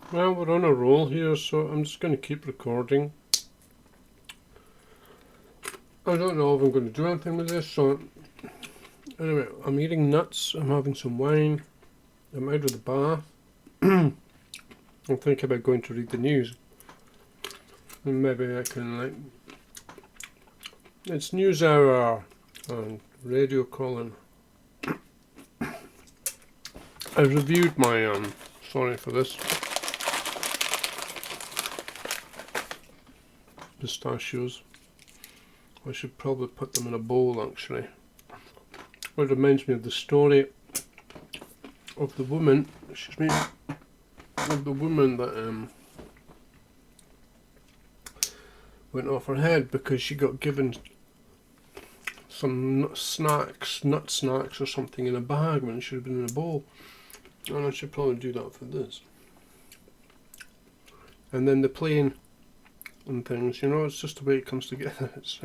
Well, we're on a roll here, so I'm just going to keep recording. I don't know if I'm going to do anything with this, so anyway, I'm eating nuts, I'm having some wine, I'm out of the bath. I'm thinking about going to read the news. And maybe I can, it's news hour on Radio Colin. I reviewed my, sorry for this, pistachios. I should probably put them in a bowl, actually. It reminds me of the story of the woman, that went off her head because she got given some nut snacks or something in a bag when it should have been in a bowl. And I should probably do that for this. And then the plane and things, it's just the way it comes together. It's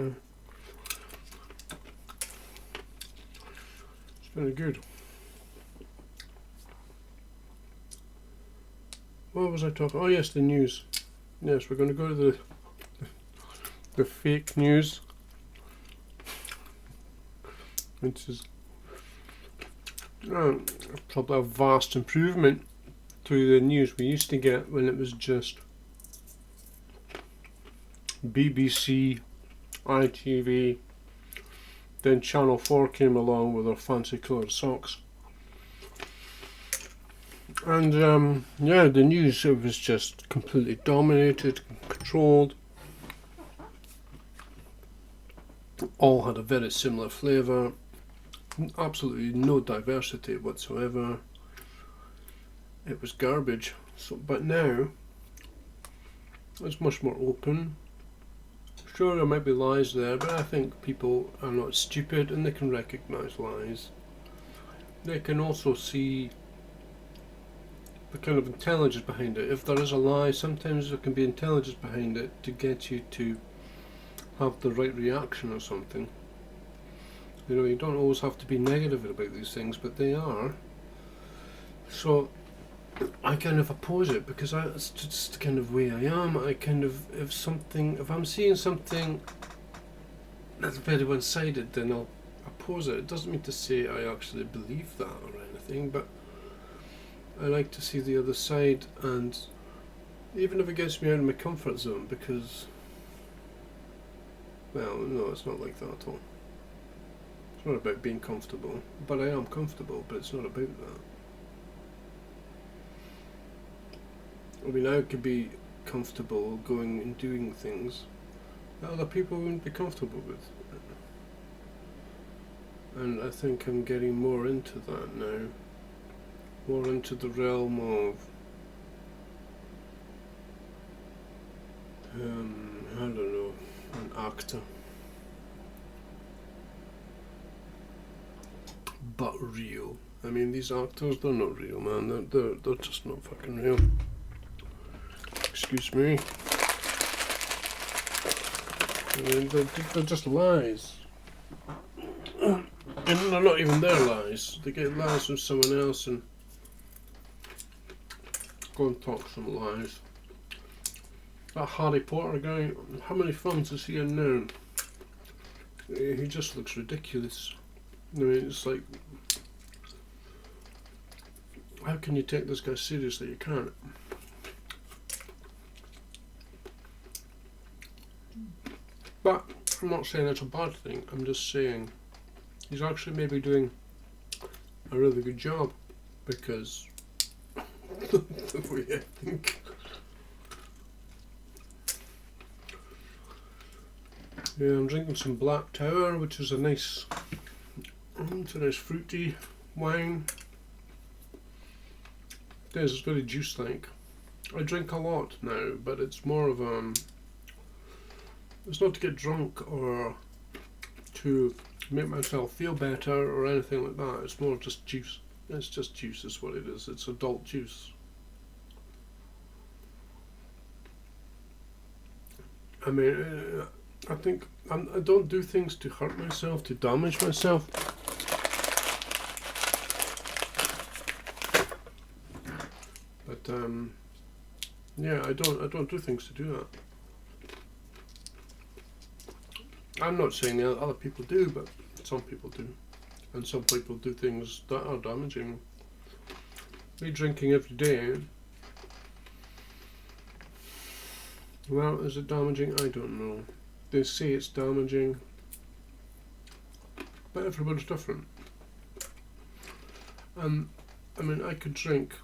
very good. What was I talking? Oh yes, the news. Yes, we're going to go to the fake news, which is probably a vast improvement to the news we used to get when it was just BBC, ITV, then Channel 4 came along with their fancy coloured socks. And the news, it was just completely dominated, controlled. All had a very similar flavour, absolutely no diversity whatsoever. It was garbage. But now it's much more open. Sure, there might be lies there, but I think people are not stupid and they can recognise lies. They can also see the kind of intelligence behind it. If there is a lie, sometimes there can be intelligence behind it to get you to have the right reaction or something. You don't always have to be negative about these things, but they are. So I kind of oppose it because it's just the kind of way I am. if I'm seeing something that's very one-sided, then I'll oppose it. It doesn't mean to say I actually believe that or anything, but I like to see the other side, and even if it gets me out of my comfort zone, because, well, no, it's not like that at all. It's not about being comfortable, but I am comfortable, but it's not about that. I mean, I could be comfortable going and doing things that other people wouldn't be comfortable with. And I think I'm getting more into that now. More into the realm of I don't know, an actor. But real. I mean, these actors, they're not real, man. They're just not fucking real. Excuse me. I mean, they're just lies. And they're not even their lies. They get lies from someone else and go and talk some lies. That Harry Potter guy, how many films is he in now? He just looks ridiculous. I mean, it's like, how can you take this guy seriously? You can't. But I'm not saying it's a bad thing. I'm just saying he's actually maybe doing a really good job, because the way I think. Yeah, I'm drinking some Black Tower, which is a nice fruity wine. It is, it's very juice-like. I drink a lot now, but it's more of it's not to get drunk or to make myself feel better or anything like that. It's more just juice. It's just juice is what it is. It's adult juice. I mean, I think I don't do things to hurt myself, to damage myself. But Yeah, I don't do things to do that. I'm not saying that other people do, but some people do. And some people do things that are damaging. Me drinking every day, well, is it damaging? I don't know. They say it's damaging, but everyone's different. I mean, I could drink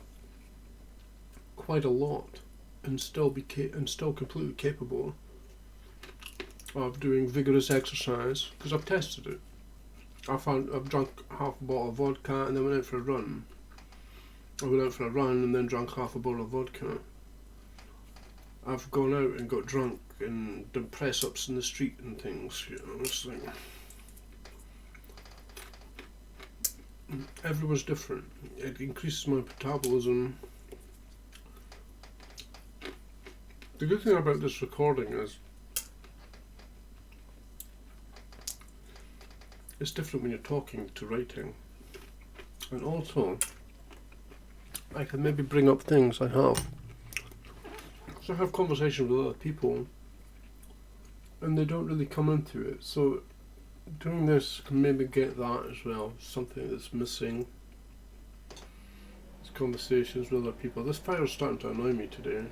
quite a lot and still be still completely capable of doing vigorous exercise, because I've tested it. I've drunk half a bottle of vodka and then went out for a run. I went out for a run and then drank half a bottle of vodka. I've gone out and got drunk and done press-ups in the street and things, you know. It's like, everyone's different. It increases my metabolism. The good thing about this recording is it's different when you're talking to writing. And also, I can maybe bring up things I have. So I have conversations with other people and they don't really come into it. So doing this can maybe get that as well, something that's missing. It's conversations with other people. This fire's starting to annoy me today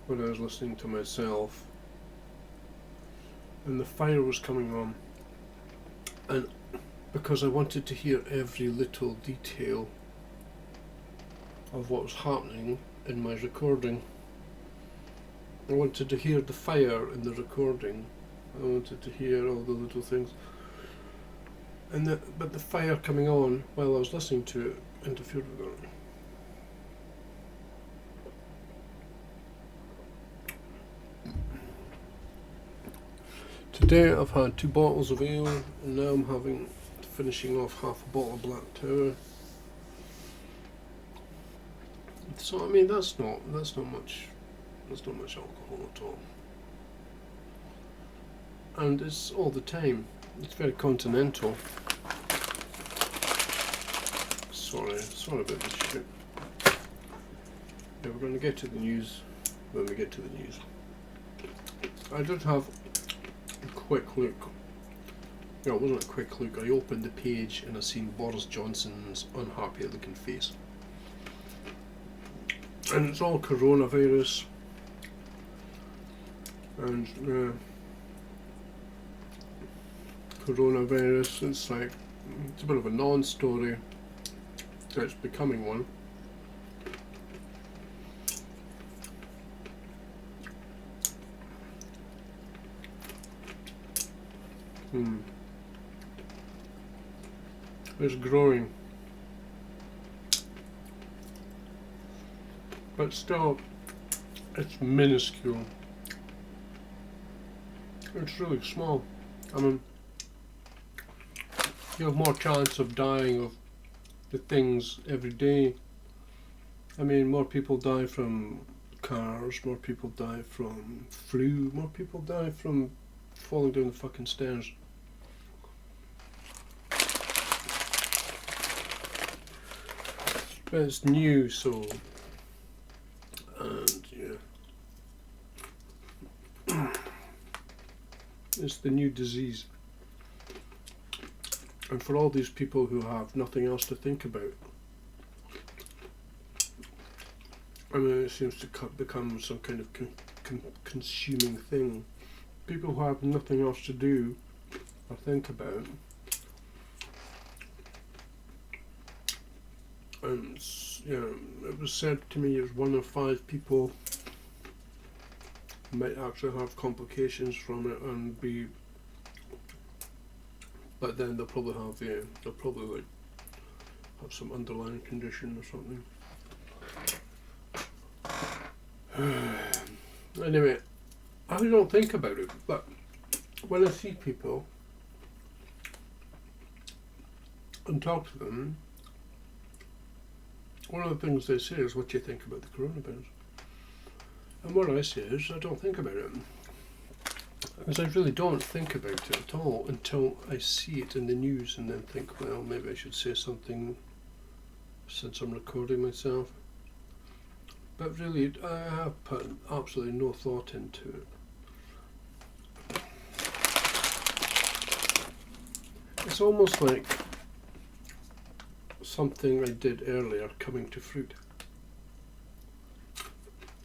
when I was listening to myself. And the fire was coming on. And because I wanted to hear every little detail of what was happening in my recording. I wanted to hear the fire in the recording. I wanted to hear all the little things. But the fire coming on while I was listening to it interfered with that. Today I've had 2 bottles of ale and now I'm finishing off half a bottle of Black Tower. So I mean that's not much alcohol at all. And it's all the time. It's very continental. Sorry about this shit. Yeah, we're going to get to the news when we get to the news. I did have a quick look. No, it wasn't a quick look. I opened the page and I seen Boris Johnson's unhappy looking face. And it's all coronavirus. And coronavirus, it's like, it's a bit of a non-story. It's becoming one. It's growing. But still, it's minuscule. It's really small. I mean, you have more chance of dying of the things every day. I mean, more people die from cars, more people die from flu, more people die from falling down the fucking stairs. But it's new, so, and yeah, it's the new disease. And for all these people who have nothing else to think about, I mean, it seems to become some kind of consuming thing. People who have nothing else to do or think about. And it was said to me as 1 of 5 people might actually have complications from it and be. But then they'll probably like have some underlying condition or something. Anyway, I don't think about it, but when I see people and talk to them, one of the things they say is, "What do you think about the coronavirus?" And what I say is, I don't think about it. Because I really don't think about it at all until I see it in the news and then think, well, maybe I should say something since I'm recording myself. But really, I have put absolutely no thought into it. It's almost like something I did earlier coming to fruit.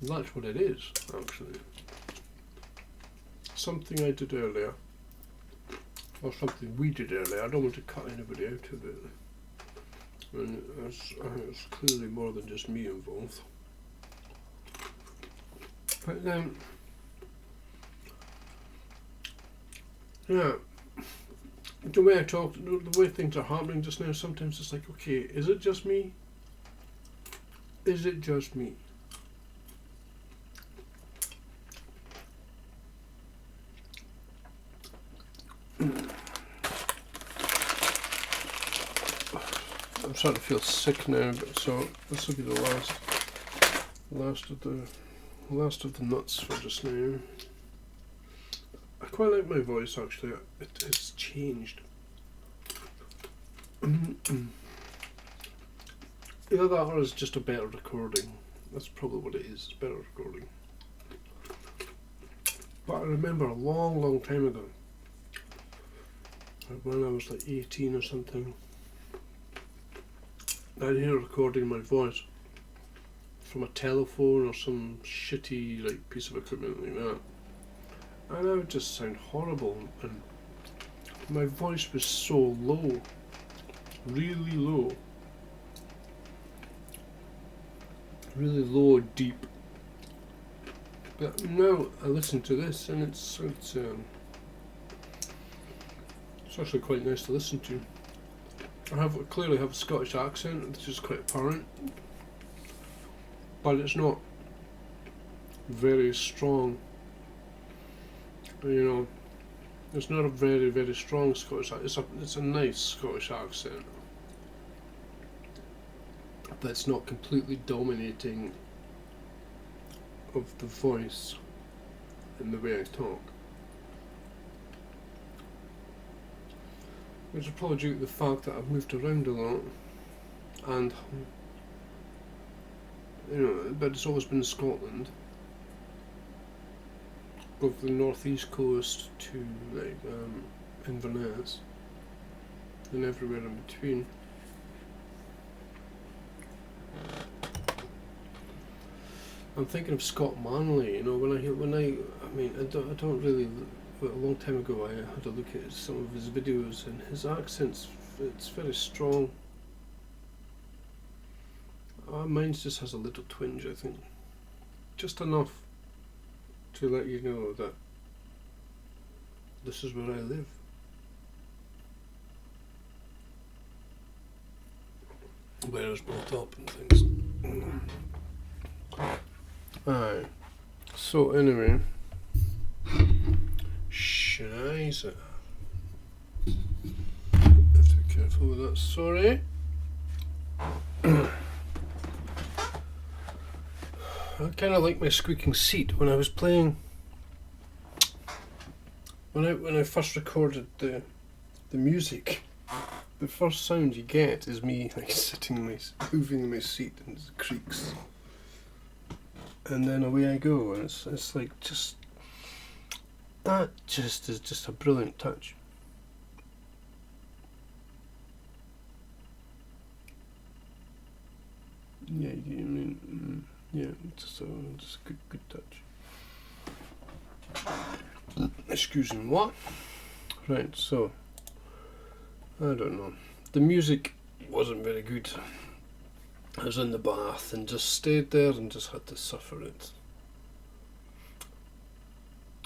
That's what it is, actually. Something I did earlier, or something we did earlier. I don't want to cut anybody out of it. And it's clearly more than just me involved. But then, yeah, the way I talk, the way things are happening just now, sometimes it's like, okay, is it just me? Is it just me? I'm starting to feel sick now, but so this will be the last of the nuts for just now. I quite like my voice actually. It has changed. Either that or it's just a better recording. That's probably what it is. It's better recording. But I remember a long time ago, when I was like 18 or something, I'd hear recording my voice from a telephone or some shitty like piece of equipment like that, and I would just sound horrible, and my voice was so low, really low, deep. But now I listen to this, and it's actually quite nice to listen to. I clearly have a Scottish accent, which is quite apparent, but it's not very strong. You know, it's not a very strong Scottish accent. It's a nice Scottish accent, but it's not completely dominating of the voice in the way I talk. Which is probably due to the fact that I've moved around a lot, and but it's always been Scotland, both the northeast coast to like Inverness, and everywhere in between. I'm thinking of Scott Manley. I don't really. But a long time ago I had a look at some of his videos, and his accent's it's very strong. Mine just has a little twinge, I think. Just enough to let you know that this is where I live. Where I was brought up and things. Aye. So anyway. Scheiße. Have to be careful with that, sorry. I kind of like my squeaking seat. When I was playing, when I first recorded the music, the first sound you get is me like moving in my seat, and it creaks, and then away I go, and it's like that is just a brilliant touch. Yeah, just a good touch. Excuse me, what? Right, so I don't know. The music wasn't very good. I was in the bath and just stayed there and just had to suffer it.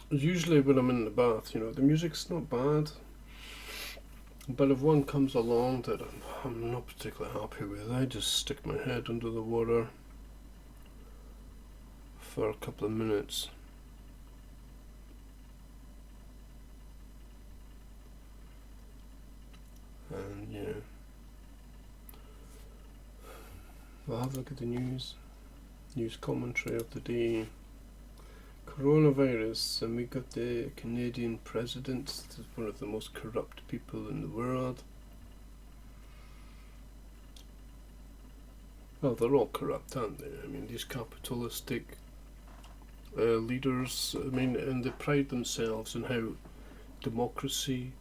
Usually when I'm in the bath, the music's not bad, but if one comes along that I'm not particularly happy with, I just stick my head under the water for a couple of minutes. And I'll have a look at the news commentary of the day. Coronavirus, and we got the Canadian president, one of the most corrupt people in the world. Well, they're all corrupt, aren't they? I mean, these capitalistic leaders, I mean, and they pride themselves in how democracy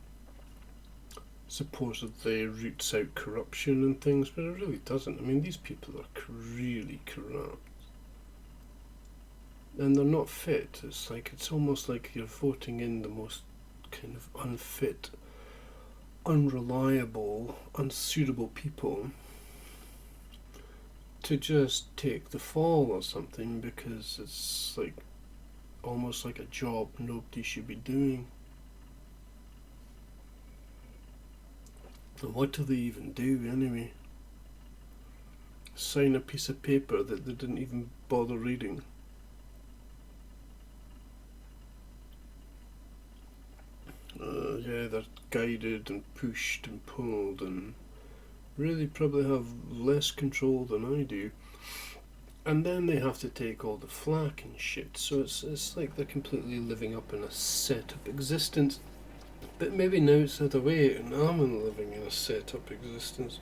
supposedly roots out corruption and things, but it really doesn't. I mean, these people are really corrupt. And they're not fit. It's almost like you're voting in the most kind of unfit, unreliable, unsuitable people to just take the fall or something, because it's like almost like a job nobody should be doing. And what do they even do anyway? Sign a piece of paper that they didn't even bother reading. Yeah, they're guided and pushed and pulled and really probably have less control than I do. And then they have to take all the flack and shit, so it's like they're completely living up in a set-up existence. But maybe now it's the other way, and I'm living in a set-up existence.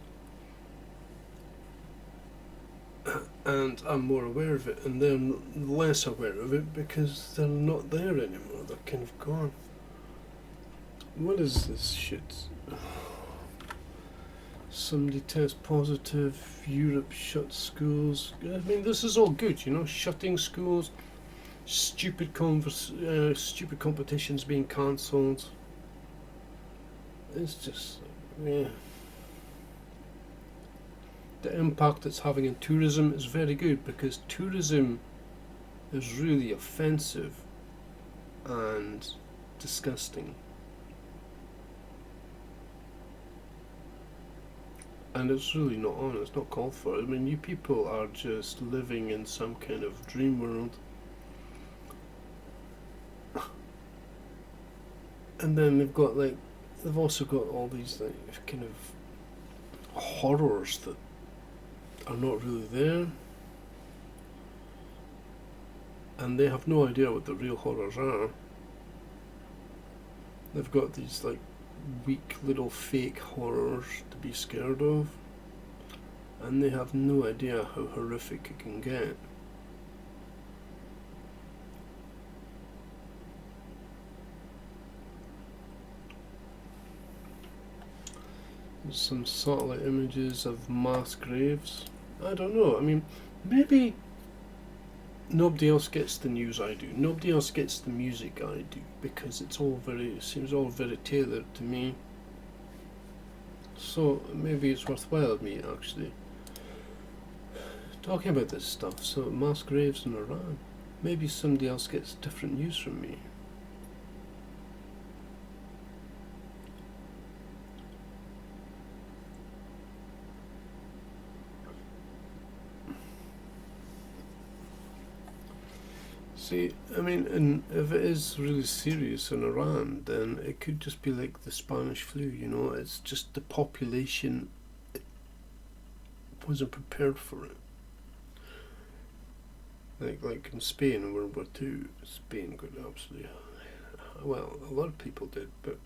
And I'm more aware of it, and they're less aware of it because they're not there anymore. They're kind of gone. What is this shit? Somebody tests positive, Europe shuts schools. I mean, this is all good, you know, shutting schools, stupid competitions being cancelled. It's just, yeah. The impact it's having on tourism is very good, because tourism is really offensive and disgusting. And it's really not on, it's not called for. I mean, you people are just living in some kind of dream world. And then they've also got all these like kind of horrors that are not really there. And they have no idea what the real horrors are. They've got these like weak little fake horrors to be scared of, and they have no idea how horrific it can get. There's some satellite images of mass graves. I don't know, I mean, maybe nobody else gets the news I do. Nobody else gets the music I do, because it seems all very tailored to me. So maybe it's worthwhile me actually talking about this stuff. So mass graves in Iran. Maybe somebody else gets different news from me. See, I mean, and if it is really serious in Iran, then it could just be like the Spanish flu, you know, it's just the population wasn't prepared for it. Like in Spain in World War II, Spain got absolutely, well, a lot of people did, but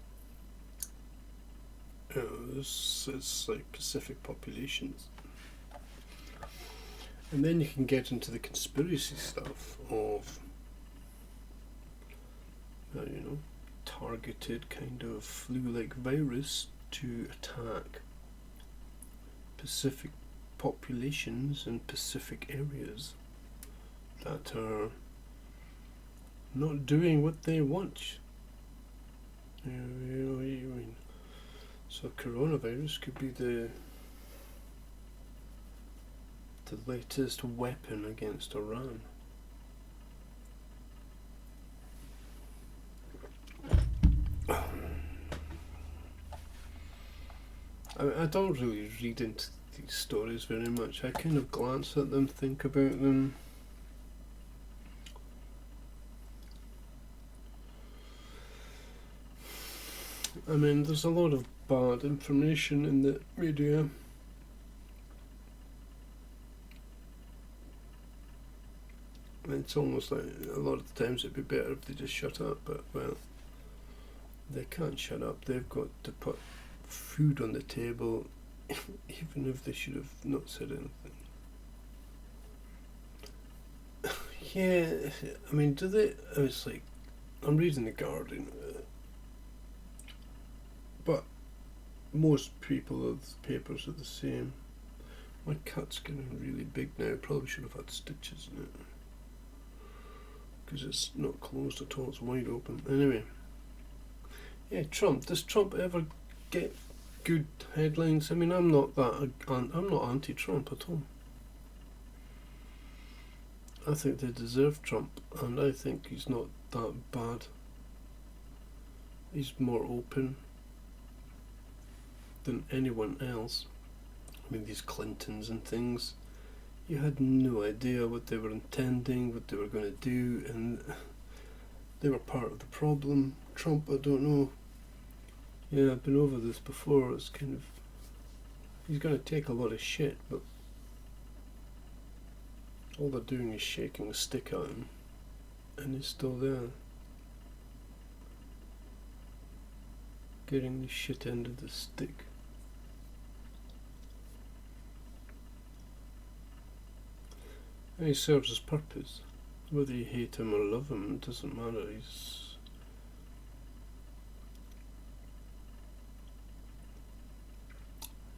you know, it's like Pacific populations. And then you can get into the conspiracy stuff of you know, targeted kind of flu-like virus to attack Pacific populations in Pacific areas that are not doing what they want. You know what I mean? So coronavirus could be the latest weapon against Iran. I don't really read into these stories very much. I kind of glance at them, think about them. I mean, there's a lot of bad information in the media. It's almost like a lot of the times it'd be better if they just shut up, but well, they can't shut up. They've got to put food on the table, even if they should have not said anything. Yeah, I mean, do they? It's like I'm reading the Guardian, but most people of the papers are the same. My cat's getting really big now. Probably should have had stitches in it because it's not closed at all. It's wide open. Anyway, yeah, Trump. Does Trump ever get good headlines? I mean, I'm not anti-Trump at all. I think they deserve Trump, and I think he's not that bad. He's more open than anyone else. I mean, these Clintons and things, you had no idea what they were intending, what they were going to do, and they were part of the problem. Trump, I don't know. Yeah, I've been over this before. It's kind of, he's going to take a lot of shit, but all they're doing is shaking a stick at him, and he's still there, getting the shit end of the stick. And he serves his purpose. Whether you hate him or love him, it doesn't matter.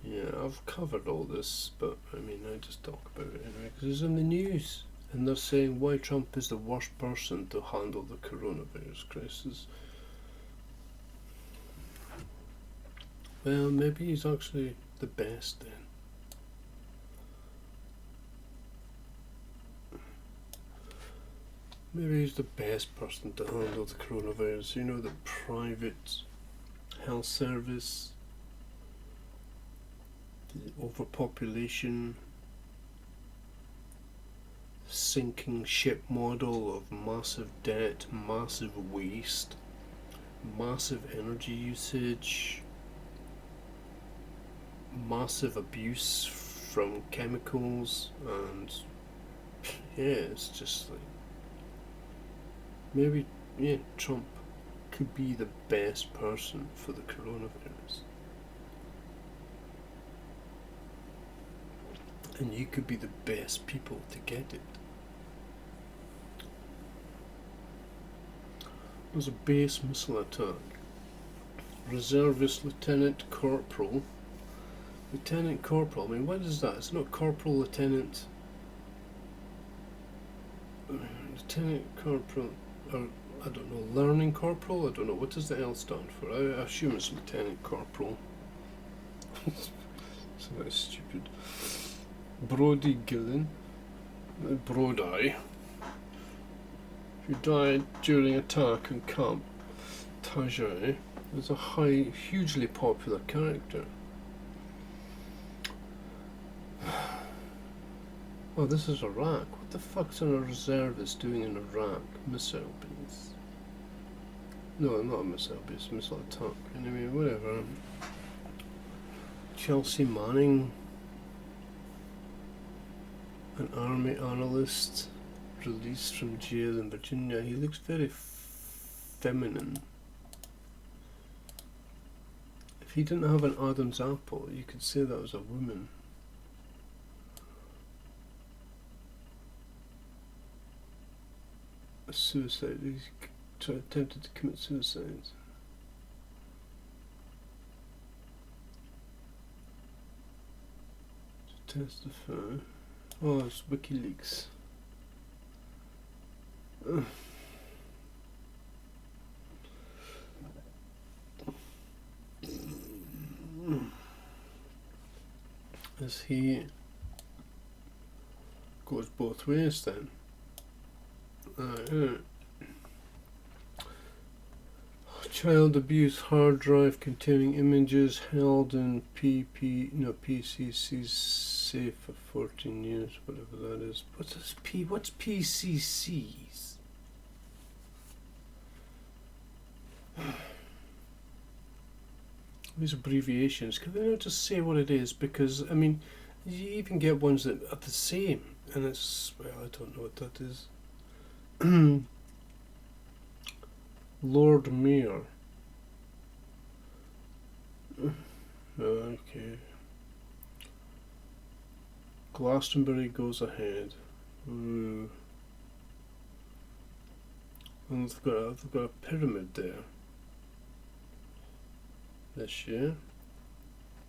Yeah, I've covered all this, but I mean, I just talk about it anyway because it's in the news, and they're saying why Trump is the worst person to handle the coronavirus crisis. Well, maybe he's actually the best then. Maybe he's the best person to handle the coronavirus. You know, the private health service, the overpopulation, sinking ship model of massive debt, massive waste, massive energy usage, massive abuse from chemicals, and yeah, it's just like, maybe, yeah, Trump could be the best person for the coronavirus. And you could be the best people to get it. There's a base missile attack. Reservist Lieutenant Corporal. Lieutenant Corporal, I mean, what is that? It's not Corporal Lieutenant. Lieutenant Corporal, or I don't know, Learning Corporal? I don't know, what does the L stand for? I assume it's Lieutenant Corporal. So that's stupid. Brody Gillen, Brody, who died during attack on Camp Tajai, was a hugely popular character. Oh, this is Iraq. What the fuck's a reservist doing in Iraq? Missile base. No, not a missile base, missile attack. Anyway, whatever. Chelsea Manning, an army analyst released from jail in Virginia. He looks very feminine. If he didn't have an Adam's apple, you could say that was a woman. A suicide. He's attempted to commit suicide. To testify. Oh, it's WikiLeaks. As he goes both ways then. Child abuse hard drive containing images held in PCC's safe for 14 years, whatever that is. What's PCC's? These abbreviations, can they not just say what it is? Because, I mean, you even get ones that are the same, and it's, well, I don't know what that is. Lord Mayor. Okay. Glastonbury goes ahead. Ooh. And they've got a pyramid there this year.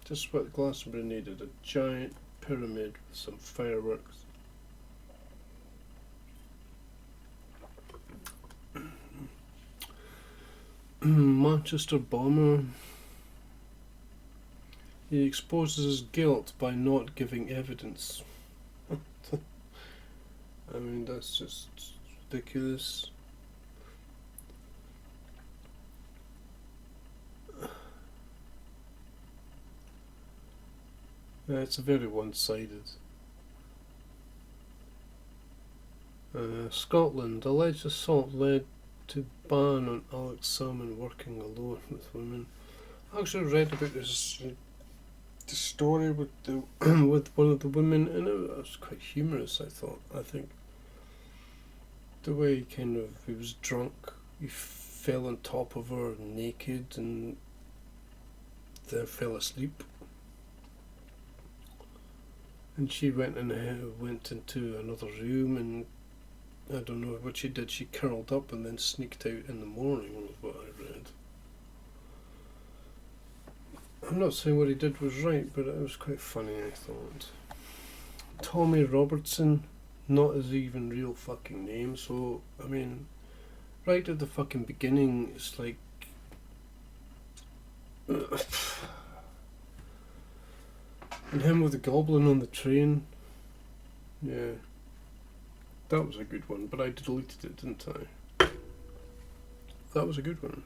Just what Glastonbury needed, a giant pyramid with some fireworks. Manchester bomber. He exposes his guilt by not giving evidence. I mean, that's just ridiculous. It's very one-sided. Scotland. Alleged assault led to ban on Alex Salmon working alone with women. I actually read about this the story with the with one of the women, and it was quite humorous. I think the way he was drunk, he fell on top of her naked and then fell asleep. And she went into another room, and I don't know what she did. She curled up and then sneaked out in the morning, was what I read. I'm not saying what he did was right, but it was quite funny, I thought. Tommy Robertson, not his even real fucking name, so, I mean, right at the fucking beginning, it's like... and him with the goblin on the train. Yeah. That was a good one, but I deleted it, didn't I? That was a good one.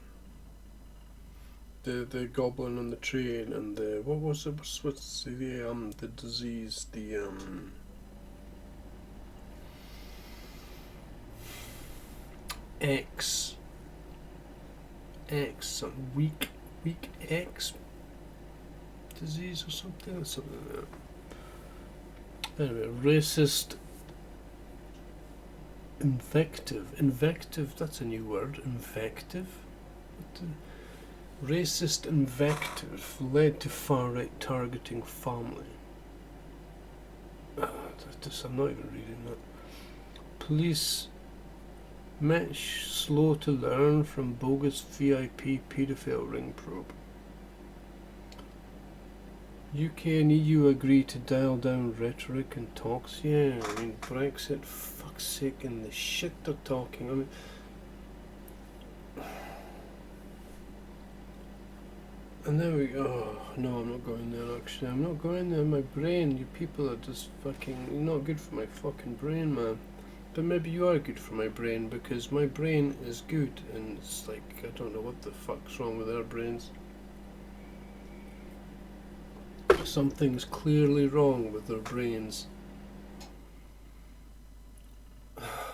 The goblin on the train and the what was it? What's the disease? The weak X disease or something like that. Anyway, racist invective. That's a new word. Invective. Racist invective led to far-right targeting family. I'm not even reading that. Police match slow to learn from bogus VIP paedophile ring probe. UK and EU agree to dial down rhetoric and talks. Yeah, I mean, Brexit, fuck's sake, and the shit they're talking. I mean, and then no, I'm not going there actually. I'm not going there. My brain, you people are just fucking, you're not good for my fucking brain, man. But maybe you are good for my brain, because my brain is good, and it's like, I don't know what the fuck's wrong with our brains. Something's clearly wrong with their brains.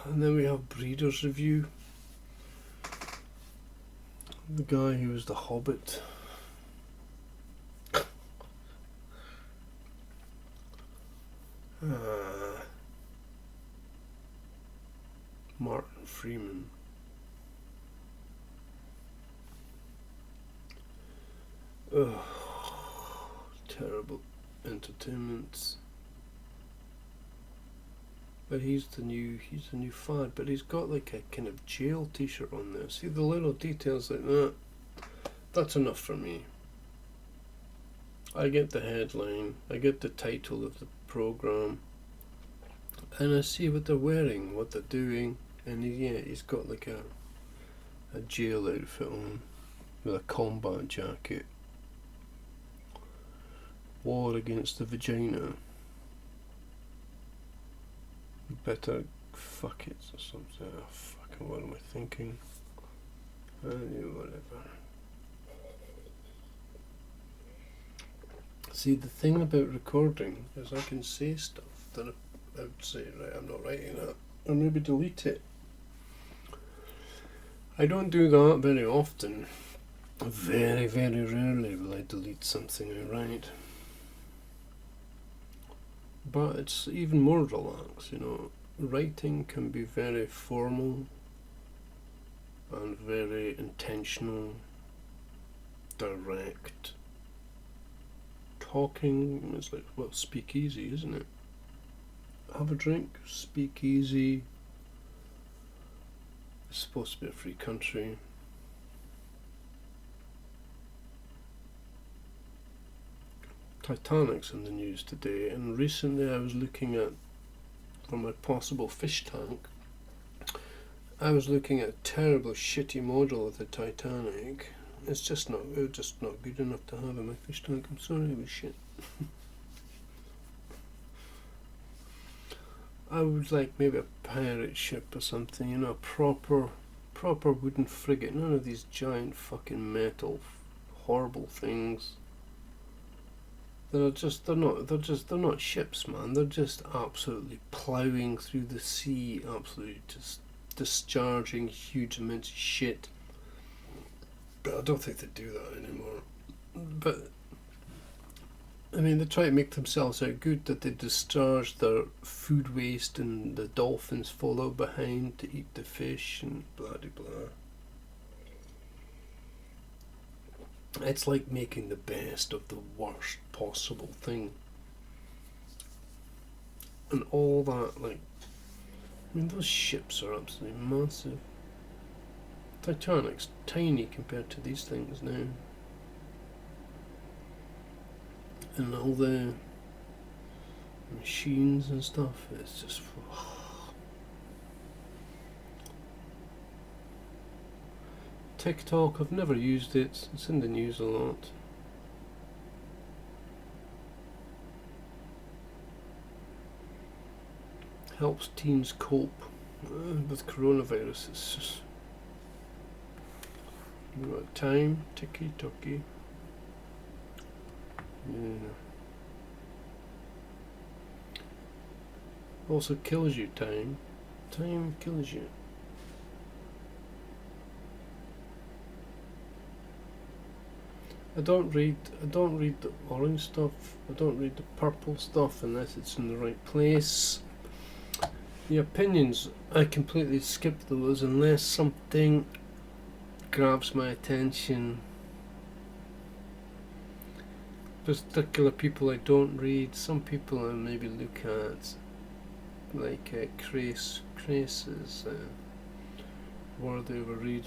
And then we have Breeders Review. The guy who was the Hobbit. Martin Freeman. Terrible entertainment. But he's the new fad. But he's got like a kind of jail t-shirt on there. See the little details like that? That's enough for me. I get the headline, I get the title of the program, and I see what they're wearing, what they're doing, and he's got like a jail outfit on with a combat jacket. War against the vagina. Better fuck it or something. Oh, fucking what am I thinking? Whatever. See, the thing about recording is I can say stuff that I would say, right, I'm not writing that, or maybe delete it. I don't do that very often. Very, very rarely will I delete something I write. But it's even more relaxed, you know. Writing can be very formal and very intentional, direct. Talking is like, well, speak easy, isn't it? Have a drink, speak easy, It's supposed to be a free country. Titanic's in the news today, and recently I was looking at, for my possible fish tank, I was looking at a terrible shitty model of the Titanic. It's just not good enough to have in my fish tank. I'm sorry, it was shit. I would like maybe a pirate ship or something, you know, a proper wooden frigate. None of these giant fucking metal horrible things. They're not ships, man. They're just absolutely ploughing through the sea, absolutely just discharging huge amounts of shit. But I don't think they do that anymore. But I mean, they try to make themselves out good that they discharge their food waste and the dolphins follow behind to eat the fish and blah de blah. It's like making the best of the worst possible thing. And all that, like, I mean, those ships are absolutely massive. Titanic's tiny compared to these things now. And all the machines and stuff, it's just... TikTok, I've never used it, it's in the news a lot. Helps teens cope with coronavirus. It's just... You got time, ticky-tocky. Yeah. Also kills you, time. Time kills you. I don't read the orange stuff. I don't read the purple stuff unless it's in the right place. The opinions, I completely skip those unless something grabs my attention. Particular people I don't read. Some people I maybe look at, like Crace is worthy of a read.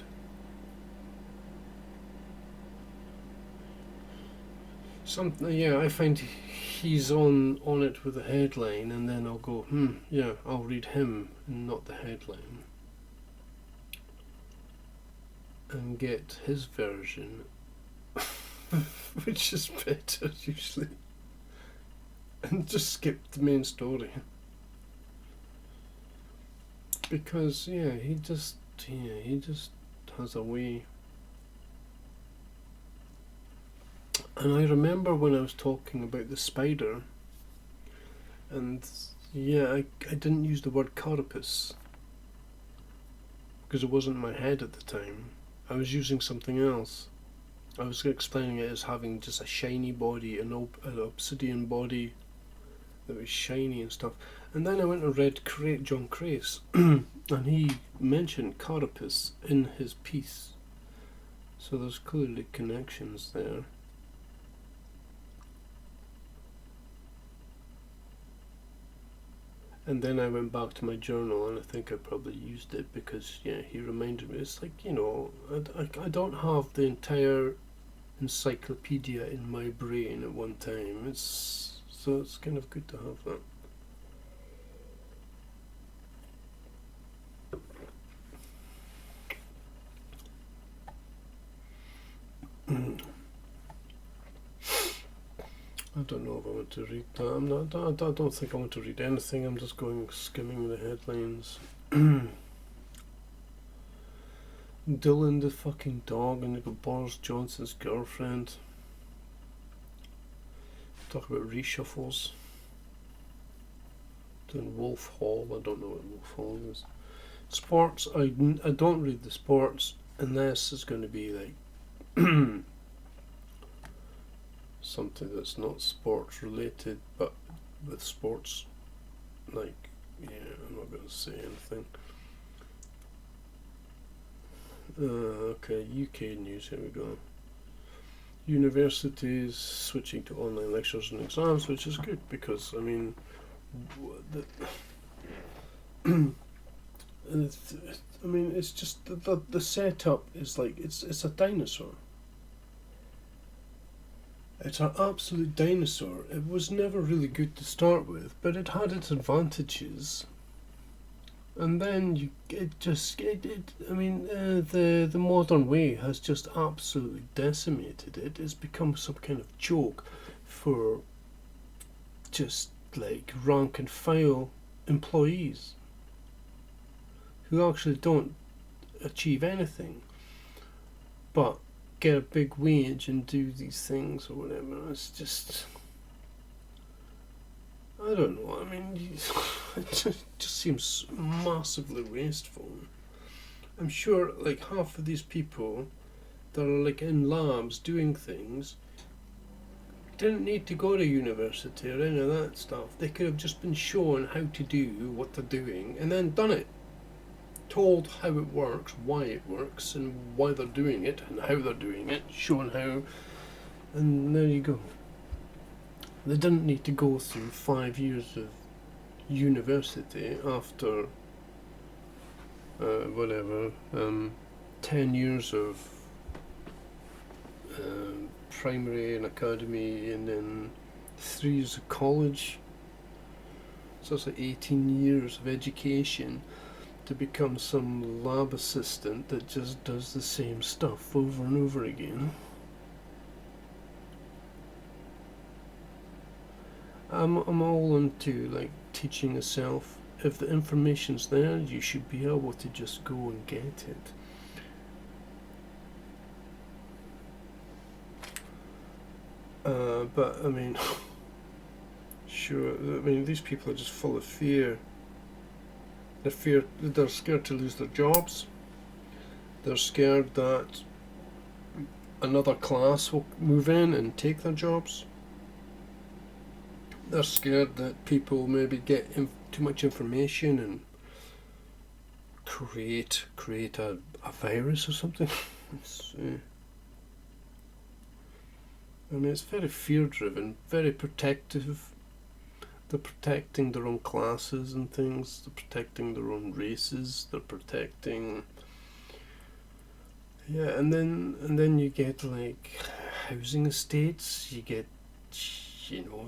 Yeah, I find he's on it with the headline, and then I'll go, yeah, I'll read him and not the headline, and get his version, which is better usually, and just skip the main story. Because he just has a way. And I remember when I was talking about the spider, and I didn't use the word carapace because it wasn't in my head at the time. I was using something else. I was explaining it as having just a shiny body, an obsidian body that was shiny and stuff. And then I went and read John Crace, and he mentioned carapace in his piece. So there's clearly connections there. And then I went back to my journal, and I think I probably used it because, he reminded me. It's like, I don't have the entire encyclopedia in my brain at one time. So it's kind of good to have that. I don't know if I want to read that. I don't think I want to read anything. I'm just skimming the headlines. Dylan the fucking dog, and they got Boris Johnson's girlfriend. Talk about reshuffles. Doing Wolf Hall. I don't know what Wolf Hall is. Sports. I don't read the sports unless it's going to be like something that's not sports related, but with sports, like, I'm not going to say anything. Okay, UK news, here we go. Universities switching to online lectures and exams, which is good because, I mean, I mean, it's just the setup is like it's a dinosaur. It's an absolute dinosaur. It was never really good to start with, but it had its advantages. And then the modern way has just absolutely decimated it. It's become some kind of joke for just like rank and file employees who actually don't achieve anything but get a big wage and do these things or whatever. It's just, I don't know. I mean, it just seems massively wasteful. I'm sure like half of these people that are like in labs doing things didn't need to go to university or any of that stuff. They could have just been shown how to do what they're doing and then done it. Told how it works, why it works, and why they're doing it, and how they're doing it, shown how, and there you go. They didn't need to go through 5 years of university after 10 years of primary and academy, and then 3 years of college. So it's like 18 years of education to become some lab assistant that just does the same stuff over and over again. I'm all into like teaching yourself. If the information's there, you should be able to just go and get it. But I mean, sure. I mean, these people are just full of fear. They're scared to lose their jobs. They're scared that another class will move in and take their jobs. They're scared that people maybe get too much information and create a virus or something. I mean, it's very fear-driven, very protective. They're protecting their own classes and things. They're protecting their own races. They're protecting, and then you get like housing estates. You get,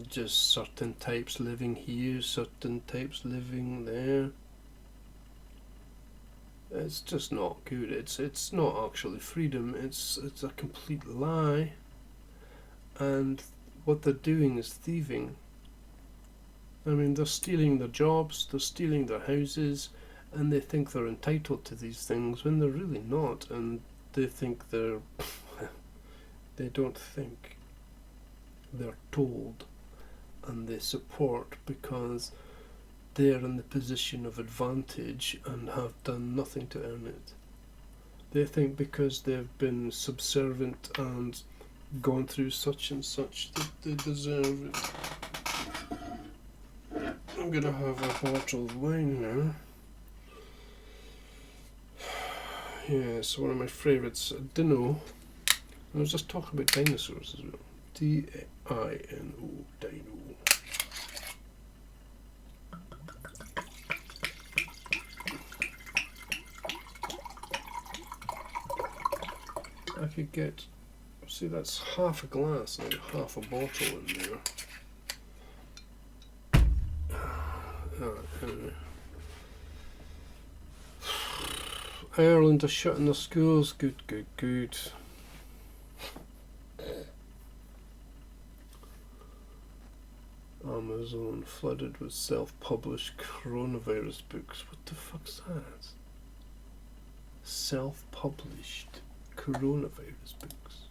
just certain types living here, certain types living there. It's just not good. It's not actually freedom. It's a complete lie. And what they're doing is thieving. I mean, they're stealing their jobs, they're stealing their houses, and they think they're entitled to these things when they're really not, and they think they don't think, they're told, and they support because they're in the position of advantage and have done nothing to earn it. They think because they've been subservient and gone through such and such that they deserve it. I'm gonna have a bottle of wine now. Yeah, it's one of my favourites. Dino. I was just talking about dinosaurs as well. D-I-N-O, dino. I could get, see, that's half a glass and half a bottle in there. Anyway. Ireland are shutting their schools. Good. Amazon flooded with self-published coronavirus books. What the fuck's that? Self-published coronavirus books.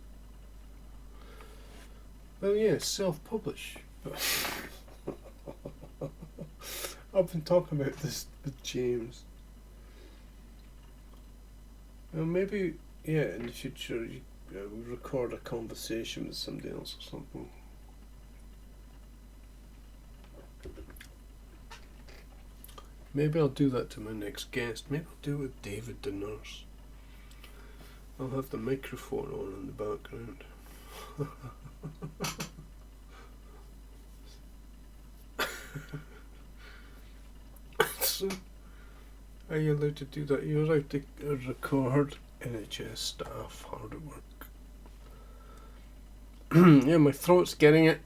Well, yeah, self-publish. I've been talking about this with James. Well, maybe, in the future, we record a conversation with somebody else or something. Maybe I'll do that to my next guest. Maybe I'll do it with David the nurse. I'll have the microphone on in the background. Are you allowed to do that? You're allowed to record NHS staff hard at work. Yeah, my throat's getting it.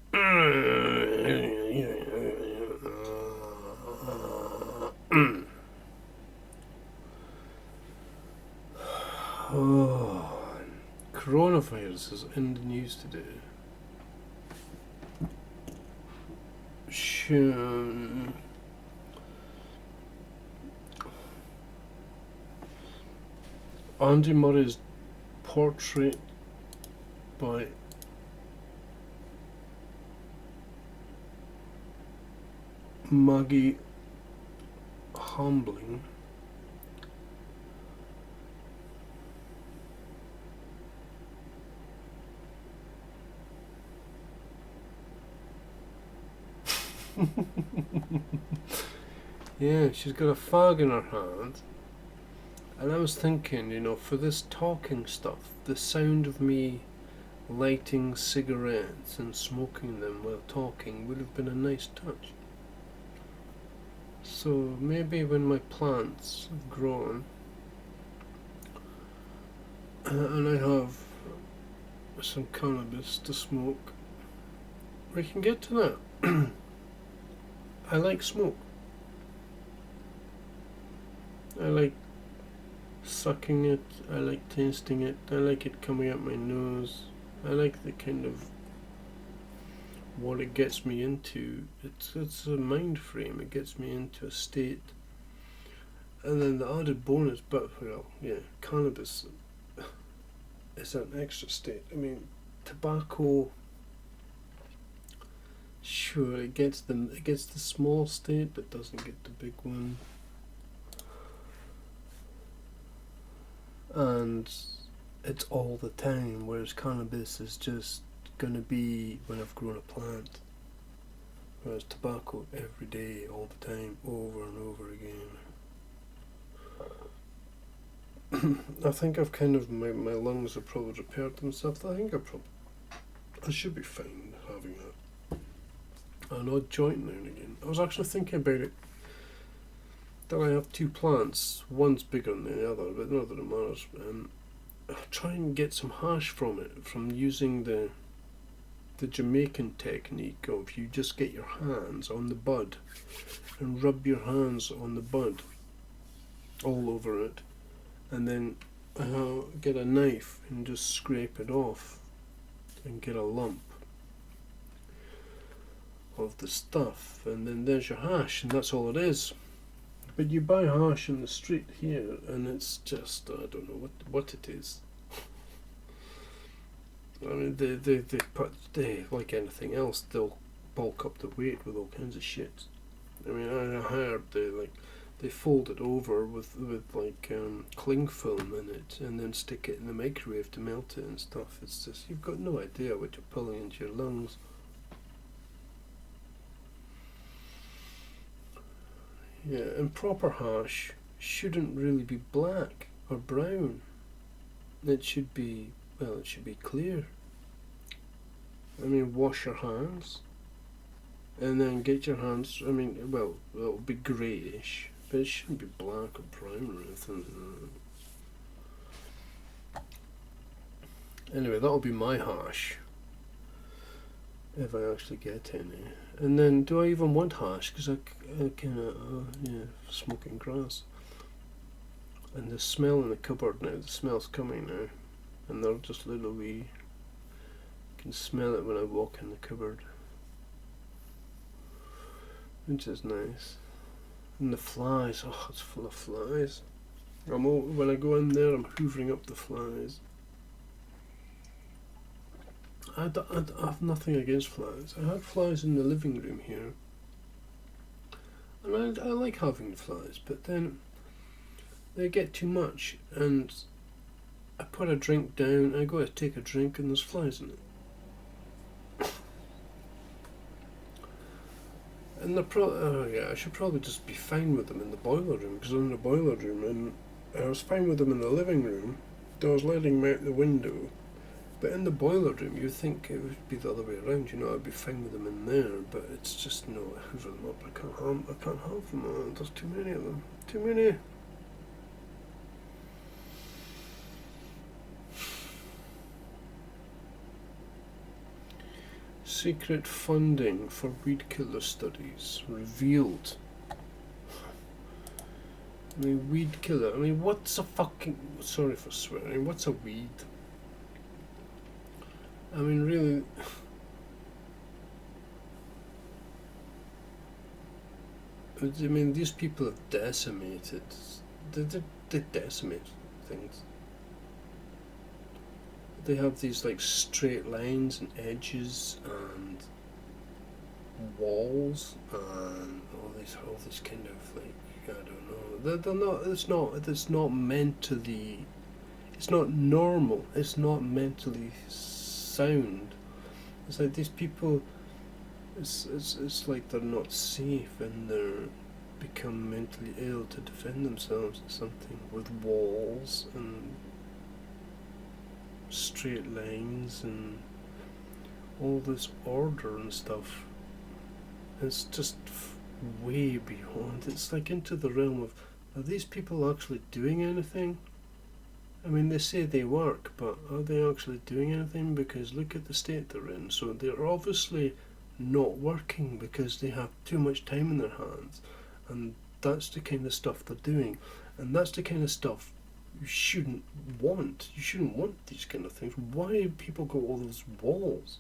Oh, coronavirus is in the news today. Andy Murray's portrait by Maggie Hambling yeah, she's got a fag in her hand. And I was thinking, you know, for this talking stuff, the sound of me lighting cigarettes and smoking them while talking would have been a nice touch. So maybe when my plants have grown and I have some cannabis to smoke, we can get to that. I like smoke. I like sucking it, I like tasting it, I like it coming up my nose, I like the kind of what it gets me into. It's a mind frame, it gets me into a state. And then the added bonus, but well, yeah, cannabis is an extra state. I mean, tobacco, sure, it gets the small state but doesn't get the big one. And it's all the time, whereas cannabis is just gonna be when I've grown a plant. Whereas tobacco every day, all the time, over and over again. I think I've kind of, my lungs have probably repaired themselves. I think I should be fine having an odd joint now and again. I was actually thinking about it, that I have two plants, one's bigger than the other, but not that it matters. I'll try and get some hash from it, from using the Jamaican technique of you just get your hands on the bud and rub your hands on the bud all over it, and then get a knife and just scrape it off and get a lump of the stuff, and then there's your hash, and that's all it is. But you buy hash in the street here, and it's just, I don't know what it is. I mean, they like anything else, they'll bulk up the weight with all kinds of shit. I mean, I heard they fold it over with like cling film in it, and then stick it in the microwave to melt it and stuff. It's just, you've got no idea what you're pulling into your lungs. Yeah, and proper hash shouldn't really be black or brown. It should be clear. I mean, wash your hands, and then get your hands, I mean, well, it'll be greyish, but it shouldn't be black or brown or anything. Anyway, that'll be my hash, if I actually get any. And then, do I even want hash? Because I kind of, smoking grass. And the smell in the cupboard now, the smell's coming now. And they're just little wee, I can smell it when I walk in the cupboard. Which is nice. And the flies, oh, it's full of flies. When I go in there, I'm hoovering up the flies. I have nothing against flies. I had flies in the living room here, and I like having the flies, but then they get too much, and I put a drink down, I go to take a drink, and there's flies in it. And I should probably just be fine with them in the boiler room, because I'm in the boiler room, and I was fine with them in the living room. I was letting them out the window. But in the boiler room, you'd think it would be the other way around. You know, I'd be fine with them in there, but it's just, no, I hoover them up. I can't have them. There's too many of them. Too many. Secret funding for weed killer studies revealed. I mean, weed killer. I mean, what's a fucking... Sorry for swearing. What's a weed? I mean, really... I mean, these people have decimated. They decimate things. They have these, like, straight lines and edges and walls and all this kind of, like, I don't know. They're not. It's not mentally. It's not normal. It's not mentally sound. It's like these people. It's like they're not safe and they're become mentally ill to defend themselves or something with walls and straight lines and all this order and stuff. It's just way beyond. It's like into the realm of, are these people actually doing anything? I mean, they say they work, but are they actually doing anything? Because look at the state they're in. So they're obviously not working because they have too much time in their hands, and that's the kind of stuff they're doing, and that's the kind of stuff you shouldn't want. You shouldn't want these kind of things. Why do people go all those walls?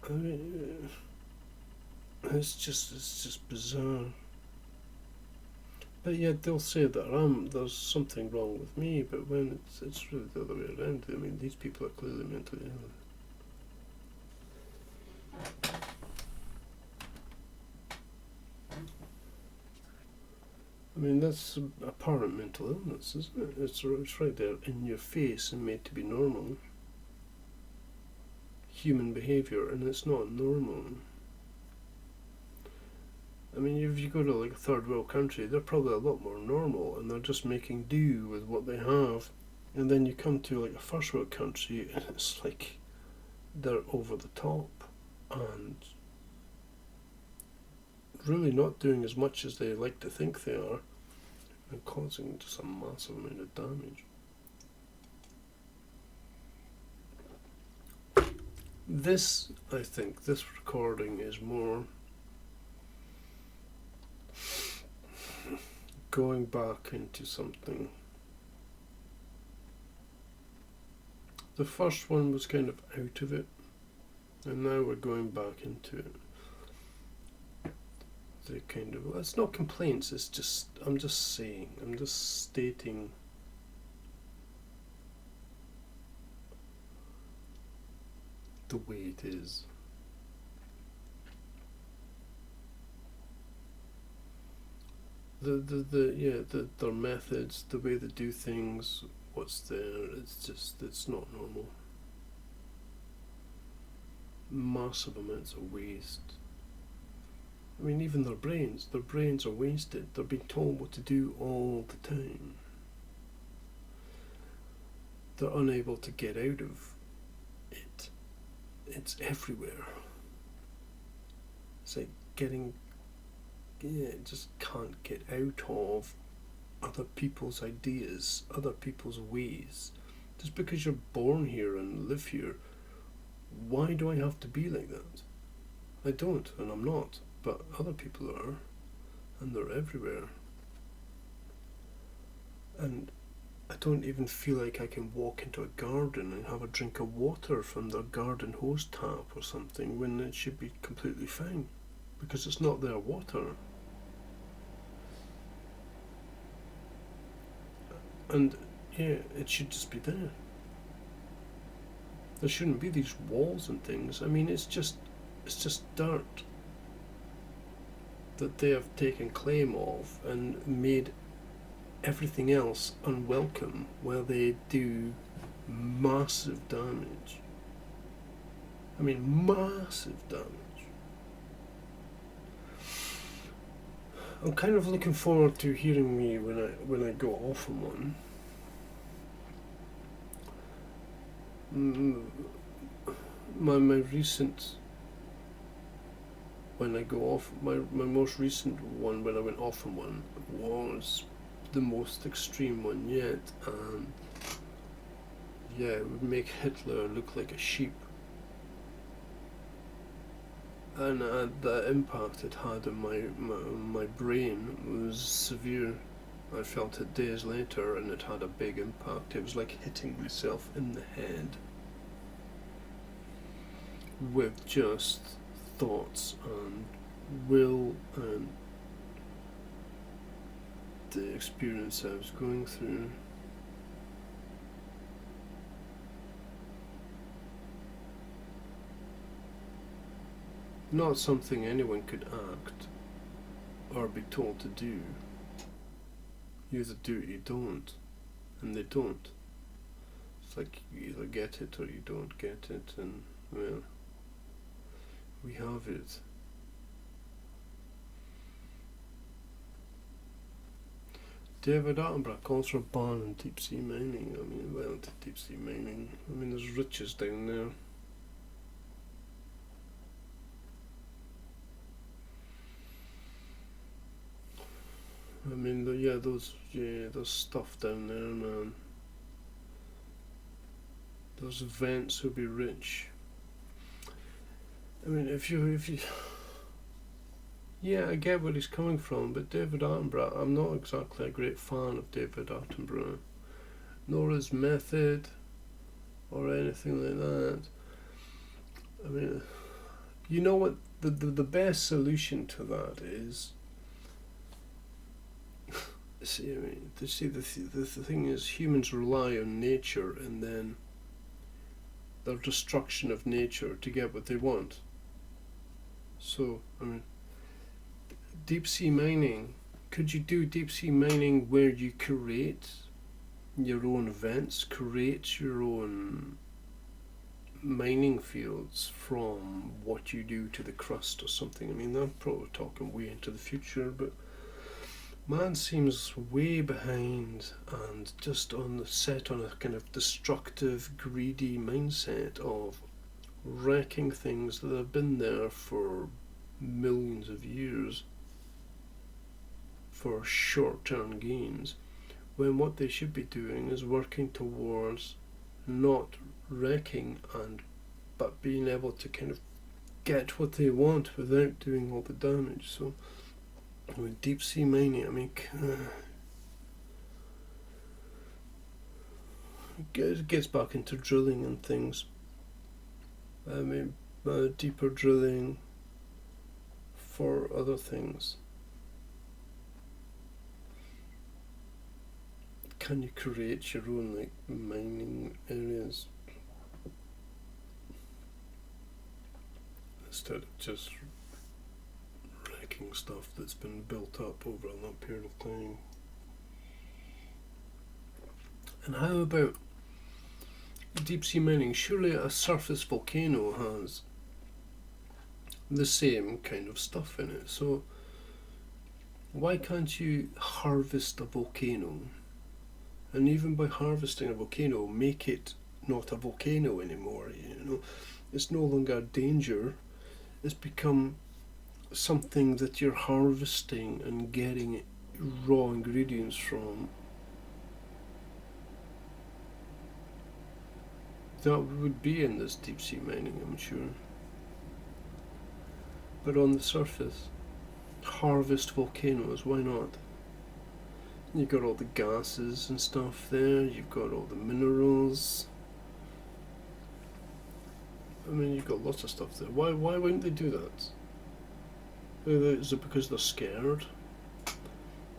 I mean, it's just bizarre. But yet they'll say that there's something wrong with me, but when it's really the other way around. I mean, these people are clearly mentally ill. I mean, that's apparent mental illness, isn't it? It's right there in your face and made to be normal. Human behaviour, and it's not normal. I mean, if you go to like a third world country, they're probably a lot more normal, and they're just making do with what they have. And then you come to like a first world country, and it's like they're over the top and really not doing as much as they like to think they are, and causing just a massive amount of damage. This, I think, this recording is more going back into something. The first one was kind of out of it, and now we're going back into it. The kind of, it's not complaints, it's just, I'm just stating the way it is. Their methods, the way they do things, what's there, it's not normal. Massive amounts of waste. I mean, even their brains are wasted. They're being told what to do all the time. They're unable to get out of it. It's everywhere. It's like just can't get out of other people's ideas, other people's ways. Just because you're born here and live here, why do I have to be like that? I don't, and I'm not. But other people are, and they're everywhere. And I don't even feel like I can walk into a garden and have a drink of water from their garden hose tap or something when it should be completely fine, because it's not their water. And yeah, it should just be there. There shouldn't be these walls and things. I mean, it's just dirt that they have taken claim of and made everything else unwelcome, while they do massive damage. I mean, massive damage. I'm kind of looking forward to hearing me when I go off on one. My recent, when I go off, my most recent one when I went off on one was the most extreme one yet, and yeah, it would make Hitler look like a sheep. and the impact it had on my brain was severe. I felt it days later, and it had a big impact. It was like hitting myself in the head with just thoughts and will and the experience I was going through. Not something anyone could act or be told to do. You either do it or you don't, and they don't. It's like you either get it or you don't get it, and well, we have it. David Attenborough calls for a ban on deep sea mining. I mean, well, deep sea mining. I mean, there's riches down there. I mean, there's stuff down there, man. Those vents will be rich. I mean, if you, yeah, I get where he's coming from, but David Attenborough, I'm not exactly a great fan of David Attenborough, nor his method, or anything like that. I mean, you know what, the best solution to that is, see, I mean, the thing is, humans rely on nature and then their destruction of nature to get what they want. So, I mean, deep sea mining, could you do deep sea mining where you create your own events, create your own mining fields from what you do to the crust or something? I mean, I'm probably talking way into the future, but man seems way behind and just set on a kind of destructive, greedy mindset of wrecking things that have been there for millions of years for short-term gains, when what they should be doing is working towards not wrecking but being able to kind of get what they want without doing all the damage. So with deep sea mining, I mean, it gets back into drilling and things. I mean, deeper drilling for other things. Can you create your own like mining areas instead of just wrecking stuff that's been built up over a long period of time? And how about deep sea mining? Surely a surface volcano has the same kind of stuff in it. So why can't you harvest a volcano? And even by harvesting a volcano, make it not a volcano anymore. You know, it's no longer a danger. It's become something that you're harvesting and getting raw ingredients from. That would be in this deep sea mining, I'm sure. But on the surface, harvest volcanoes, why not? You've got all the gases and stuff there, you've got all the minerals. I mean, you've got lots of stuff there. Why wouldn't they do that? Is it because they're scared?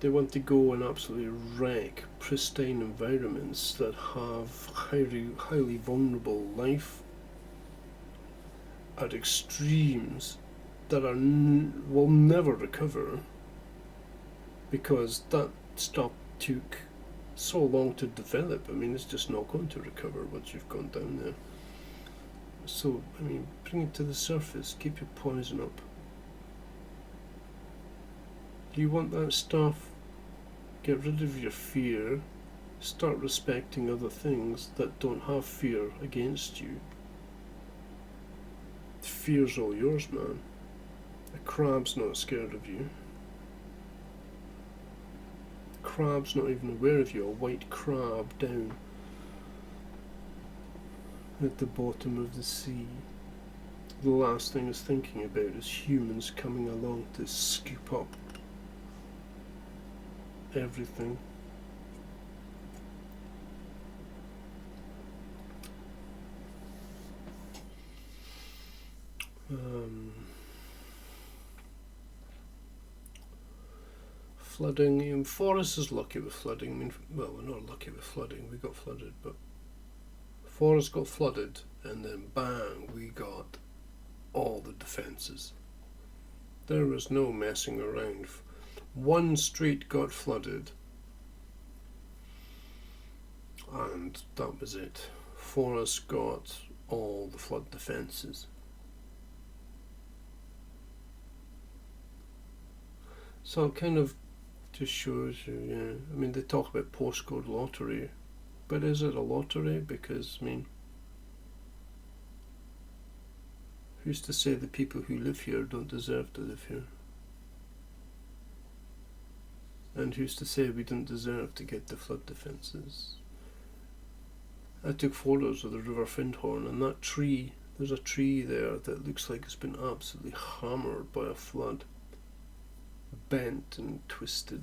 They want to go and absolutely wreck pristine environments that have highly vulnerable life at extremes that will never recover, because that stuff took so long to develop. I mean, it's just not going to recover once you've gone down there. So, I mean, bring it to the surface, keep your poison up. Do you want that stuff? Get rid of your fear, start respecting other things that don't have fear against you. Fear's all yours, man. A crab's not scared of you. The crab's not even aware of you, a white crab down at the bottom of the sea. the last thing it's thinking about is humans coming along to scoop up everything. Flooding. Forest is lucky with flooding. I mean, well, we're not lucky with flooding. We got flooded, but Forest got flooded, and then bang, we got all the defences. There was no messing around. One street got flooded, and that was it. Forest got all the flood defences. So it kind of just shows you, yeah. I mean, they talk about postcode lottery, but is it a lottery? Because, I mean, who's to say the people who live here don't deserve to live here? And who's to say we don't deserve to get the flood defences? I took photos of the River Findhorn, and that tree, there's a tree there that looks like it's been absolutely hammered by a flood. Bent and twisted.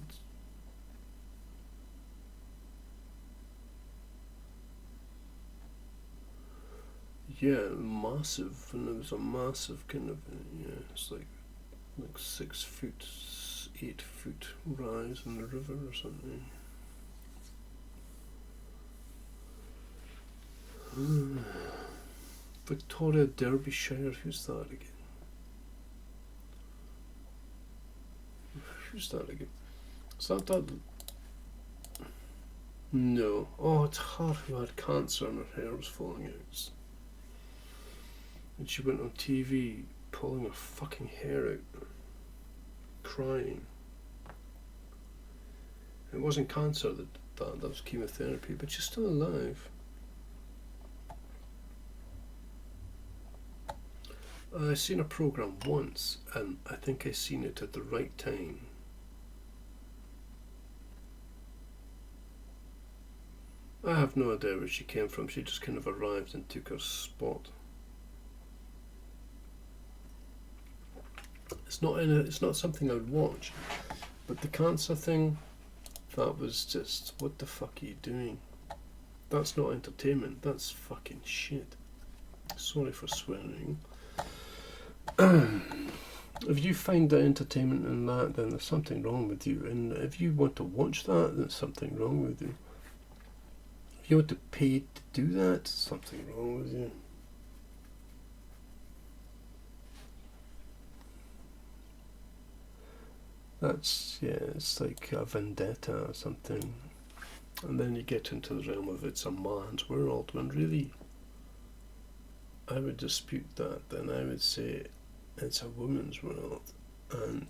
Yeah, massive, and it was a massive kind of, yeah, it's like 6 foot, 8 foot rise in the river or something. Victoria, Derbyshire, who's that again? Who's that again? Is that? No. Oh, it's her who had cancer and her hair was falling out. And she went on TV pulling her fucking hair out, crying. It wasn't cancer that was chemotherapy, but she's still alive. I seen a programme once, and I think I seen it at the right time. I have no idea where she came from. She just kind of arrived and took her spot. It's not something I would watch, but the cancer thing, that was just, what the fuck are you doing? That's not entertainment. That's fucking shit. Sorry for swearing. If you find the entertainment in that, then there's something wrong with you. And if you want to watch that, there's something wrong with you. If you want to pay to do that, there's something wrong with you. That's, yeah, it's like a vendetta or something. And then you get into the realm of it's a man's world, when really, I would dispute that. Then I would say it's a woman's world, and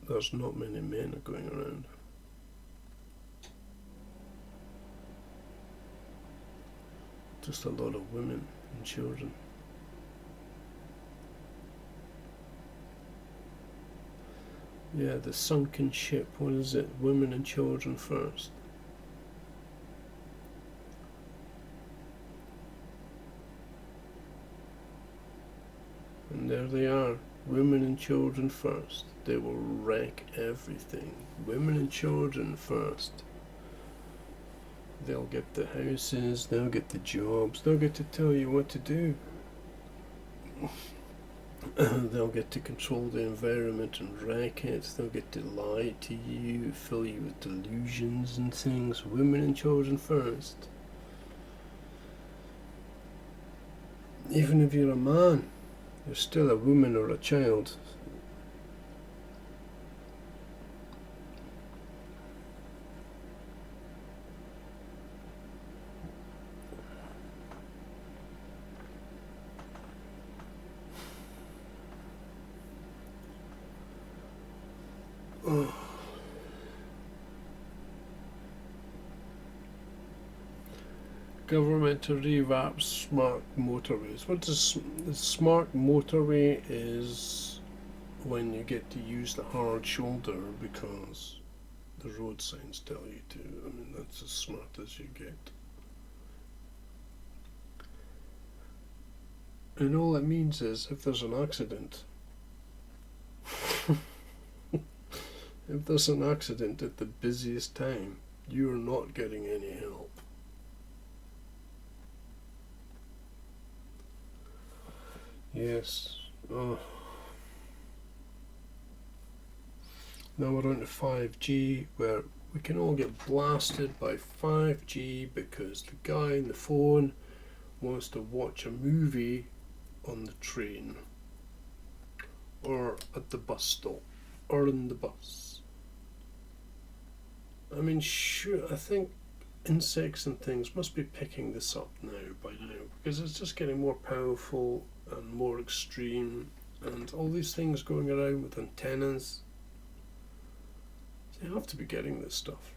there's not many men are going around. Just a lot of women and children. Yeah, the sunken ship, what is it? Women and children first. And there they are, women and children first. They will wreck everything. Women and children first. They'll get the houses, they'll get the jobs, they'll get to tell you what to do. They'll get to control the environment and wreck it. They'll get to lie to you, fill you with delusions and things. Women and children first. Even if you're a man, you're still a woman or a child. Government to revamp smart motorways. What does the smart motorway is? When you get to use the hard shoulder because the road signs tell you to. I mean, that's as smart as you get. And all it means is if there's an accident, if there's an accident at the busiest time, you're not getting any help. Yes. Oh. Now we're on to 5G, where we can all get blasted by 5G because the guy on the phone wants to watch a movie on the train or at the bus stop or in the bus. I mean, sure, I think insects and things must be picking this up now by now, because it's just getting more powerful and more extreme, and all these things going around with antennas. They have to be getting this stuff.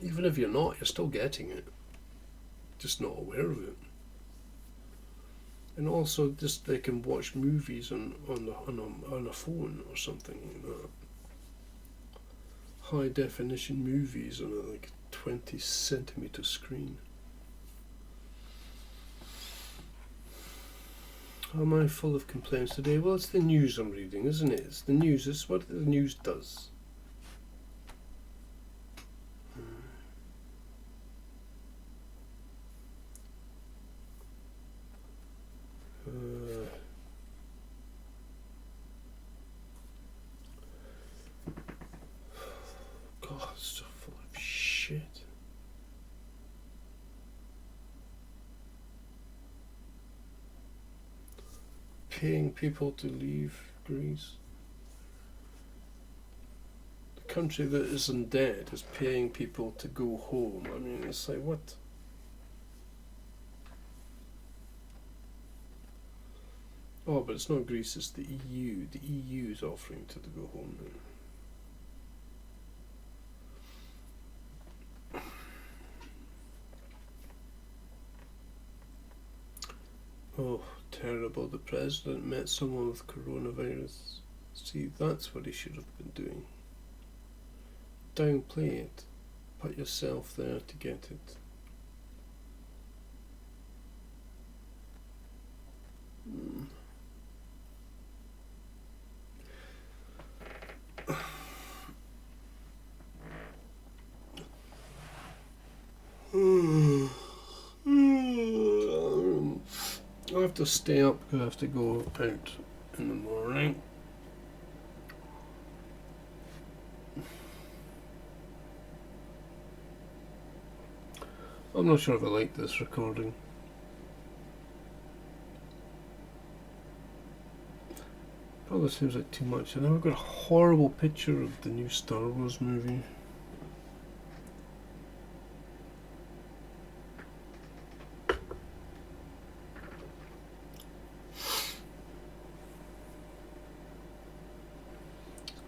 Even if you're not, you're still getting it, just not aware of it. And also, just they can watch movies on a phone or something like that. High definition movies on a 20 centimeter screen. Am I full of complaints today? Well, it's the news I'm reading, isn't it? It's the news. It's what the news does. God, it's so full of shit. Paying people to leave Greece. The country that is in debt is paying people to go home. I mean, it's like, what? Oh, but it's not Greece, it's the EU. The EU is offering to go home now. Oh, terrible. The president met someone with coronavirus. See, that's what he should have been doing. Downplay it. Put yourself there to get it. I have to stay up because I have to go out in the morning. I'm not sure if I like this recording. Probably seems like too much. And then we've got a horrible picture of the new Star Wars movie.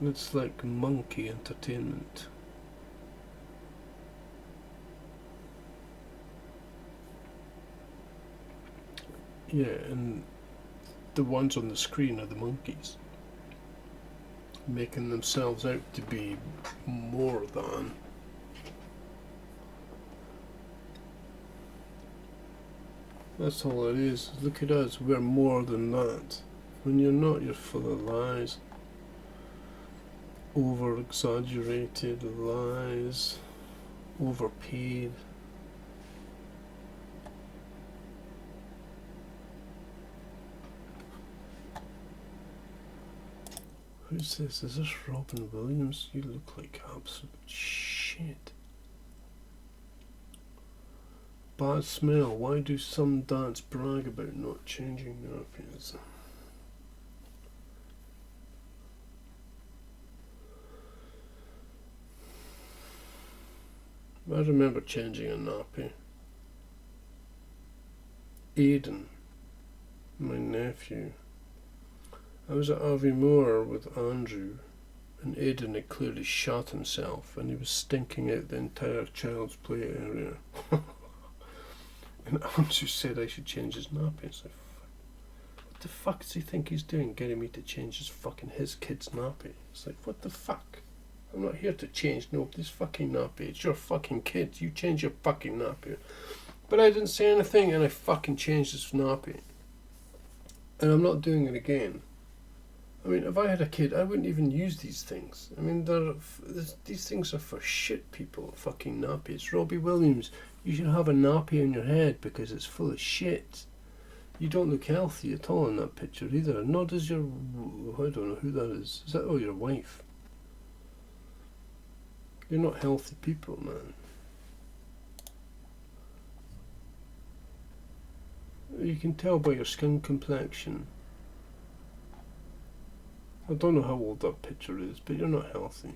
It's like monkey entertainment. Yeah, and the ones on the screen are the monkeys, making themselves out to be more than. That's all it is. Look at us, we're more than that. When you're not, you're full of lies. Over exaggerated lies, overpaid. Who's this? Is this Robin Williams? You look like absolute shit. Bad smell. Why do some dads brag about not changing nappies? I remember changing a nappy. Aidan, my nephew. I was at Aviemore with Andrew, and Aidan had clearly shot himself, and he was stinking out the entire child's play area. And Andrew said I should change his nappy. It's like, what the fuck does he think he's doing, getting me to change his kid's nappy? It's like, what the fuck? I'm not here to change nobody's fucking nappy. It's your fucking kid. You change your fucking nappy. But I didn't say anything, and I fucking changed his nappy. And I'm not doing it again. I mean, if I had a kid, I wouldn't even use these things. I mean, these things are for shit people, fucking nappies. Robbie Williams, you should have a nappy on your head because it's full of shit. You don't look healthy at all in that picture either. Nor does your... I don't know who that is. Is that... Oh, your wife. You're not healthy people, man. You can tell by your skin complexion. I don't know how old that picture is, but you're not healthy.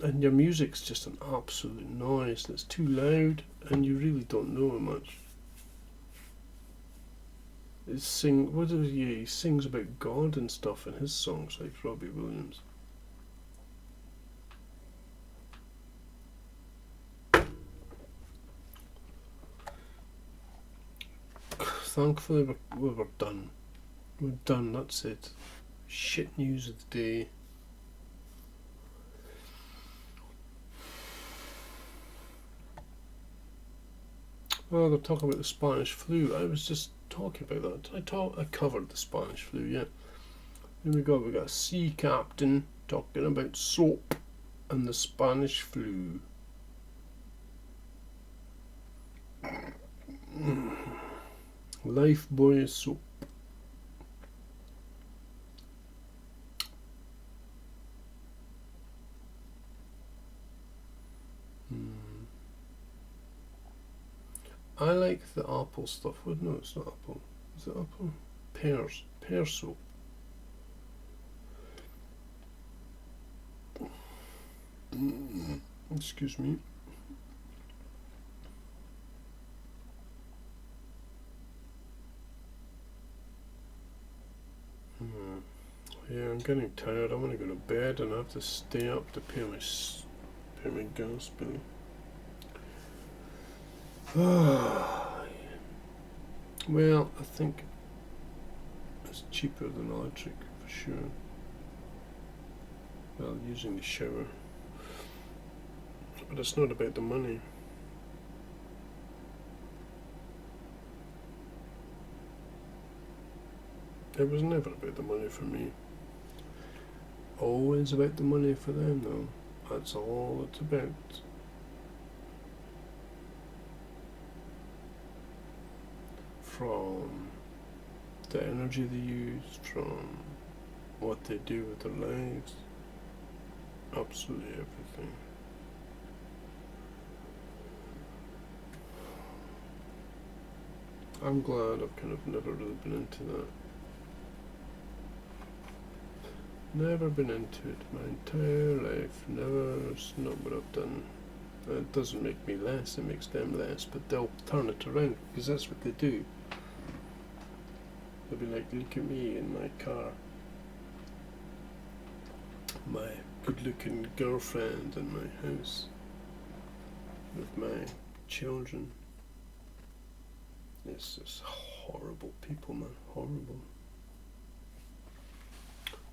And your music's just an absolute noise. It's too loud, and you really don't know it much. He sings about God and stuff in his songs, like Robbie Williams. Thankfully, we're done. We're done, that's it. Shit news of the day. Well, they're talking about the Spanish flu. I was just talking about that. I covered the Spanish flu, yeah. Here we go, we got a sea captain talking about soap and the Spanish flu. Lifebuoy soap. I like the apple stuff. Well, no, it's not apple. Is it apple? Pears. Pear soap. Excuse me. Yeah, I'm getting tired. I want to go to bed and I have to stay up to pay my gas bill. Well, I think it's cheaper than electric for sure. Well, using the shower. But it's not about the money. It was never about the money for me. Always about the money for them, though. That's all it's about. From the energy they use, from what they do with their lives, absolutely everything. I'm glad I've kind of never really been into that. Never been into it my entire life. Never. It's not what I've done. It doesn't make me less, it makes them less, but they'll turn it around because that's what they do. They'll be like, look at me in my car, my good-looking girlfriend in my house, with my children. It's just horrible people, man, horrible.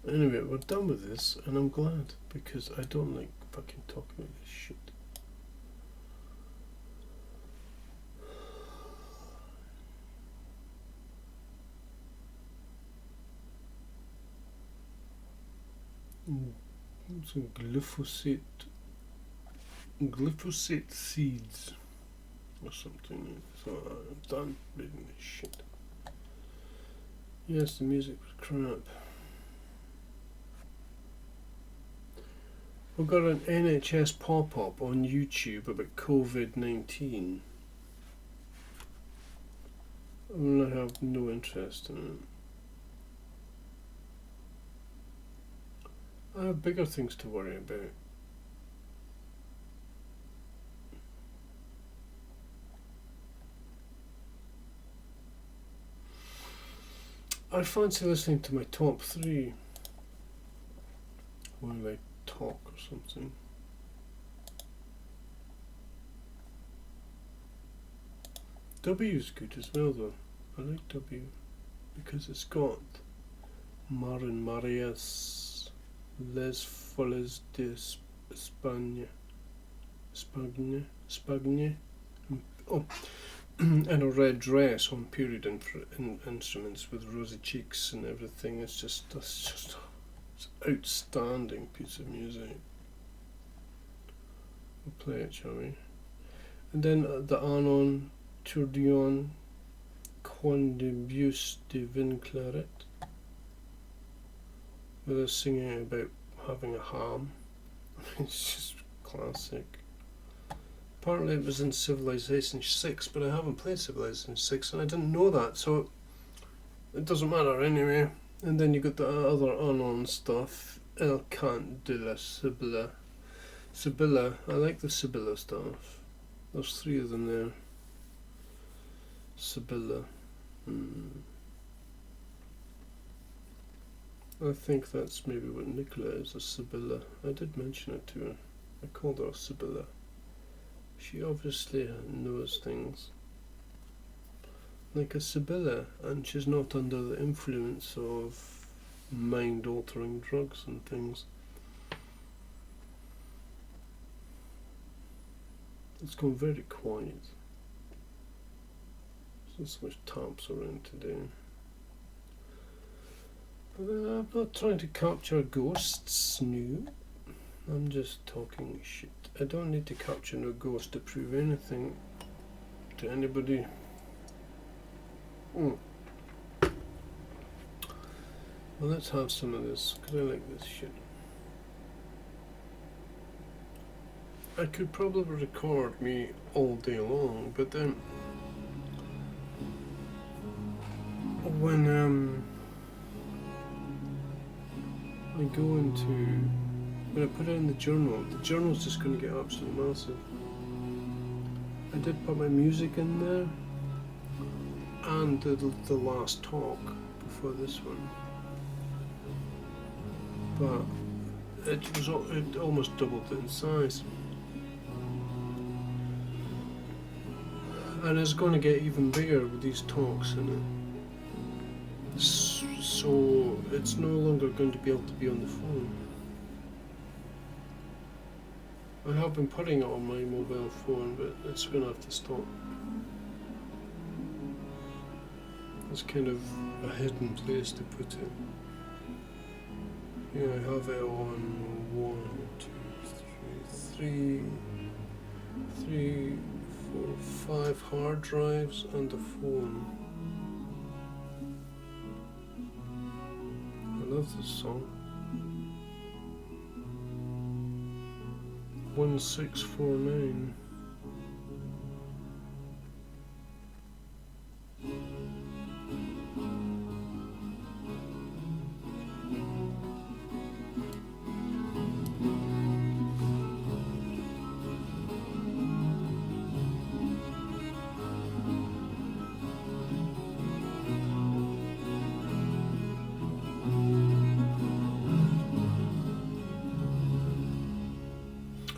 Anyway, we're done with this, and I'm glad, because I don't like fucking talking about this shit. Some glyphosate seeds or something. So I'm done reading this shit. Yes, the music was crap. We've got an NHS pop-up on YouTube about COVID-19. I have no interest in it. I have bigger things to worry about. I fancy listening to my top 3 while I talk or something. W is good as well though. I like W because it's got Marin Marias, Les Folles de España. Spagne. Oh, and a red dress on period instruments with rosy cheeks and everything. It's just an outstanding piece of music. We'll play it, shall we? And then the Anon Tourdion Quan de Bus de Vin Claret, with us singing about having a ham. It's just classic. Apparently it was in Civilization 6, but I haven't played Civilization 6 and I didn't know that, so it doesn't matter anyway. And then you got the other Anon stuff, El Cant de la Sibylla. Sibylla, I like the Sibylla stuff. There's 3 of them there. Sibylla. I think that's maybe what Nicola is, a Sibylla. I did mention it to her. I called her a Sibylla. She obviously knows things. Like a Sibylla, and she's not under the influence of mind-altering drugs and things. It's gone very quiet. There's so much taps around today. But I'm not trying to capture ghosts, no. I'm just talking shit. I don't need to capture no ghost to prove anything to anybody. Well, let's have some of this, because I like this shit. I could probably record me all day long, but then when I go into, when I put it in the journal's just going to get absolutely massive. I did put my music in there and the last talk before this one, but it almost doubled in size, and it's going to get even bigger with these talks in it. So it's no longer going to be able to be on the phone. I have been putting it on my mobile phone, but it's going to have to stop. It's kind of a hidden place to put it. Yeah, I have it on 1, 2, 3, 4, 5 hard drives and a phone. I love this song. 1649.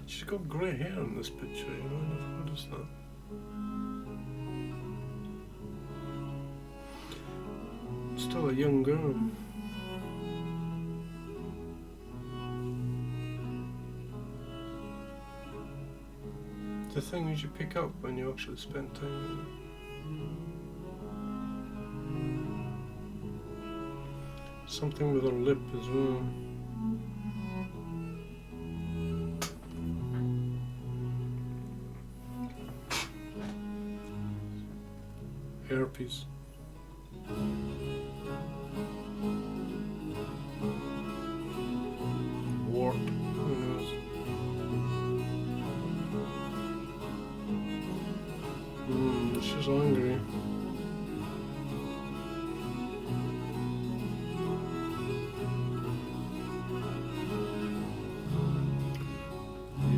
She's got grey hair in this picture, you know, I never noticed that. Still a young girl. The things you pick up when you actually spend time with it. Something with her lip as well. Herpes. Wart. Who knows? She's angry.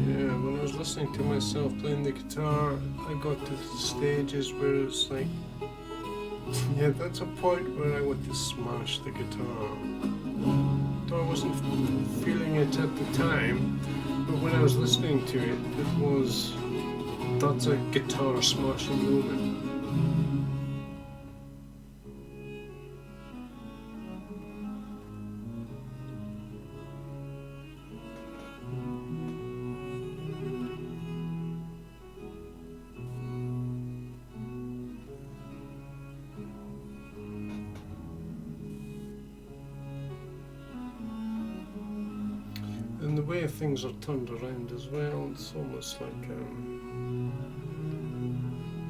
Yeah, when I was listening to myself playing the guitar, I got to the stages where it's like, yeah, that's a point where I want to smash the guitar. Though I wasn't feeling it at the time, but when I was listening to it, that's a guitar smashing moment. And the way things are turned around as well, it's almost like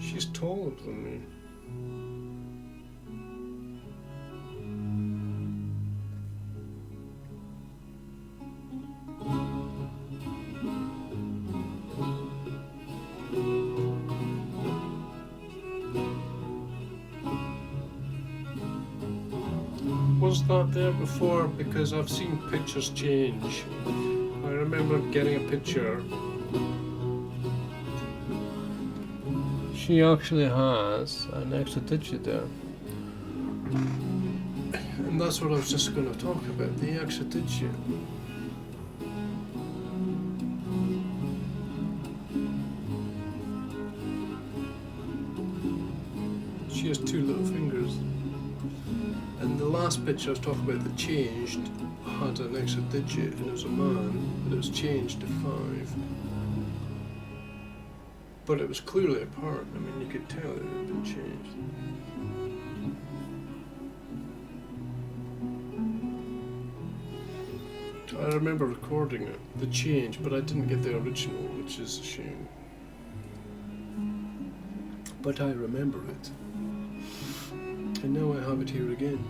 she's taller than me. Was that there before? Because I've seen pictures change. I remember getting a picture. She actually has an extra digit there. And that's what I was just going to talk about, the extra digit. She has two little fingers. And the last picture I was talking about that changed had an extra digit, and it was a man, but it was changed to 5. But it was clearly apart. I mean, you could tell it had been changed. I remember recording it, the change, but I didn't get the original, which is a shame. But I remember it. And now I have it here again.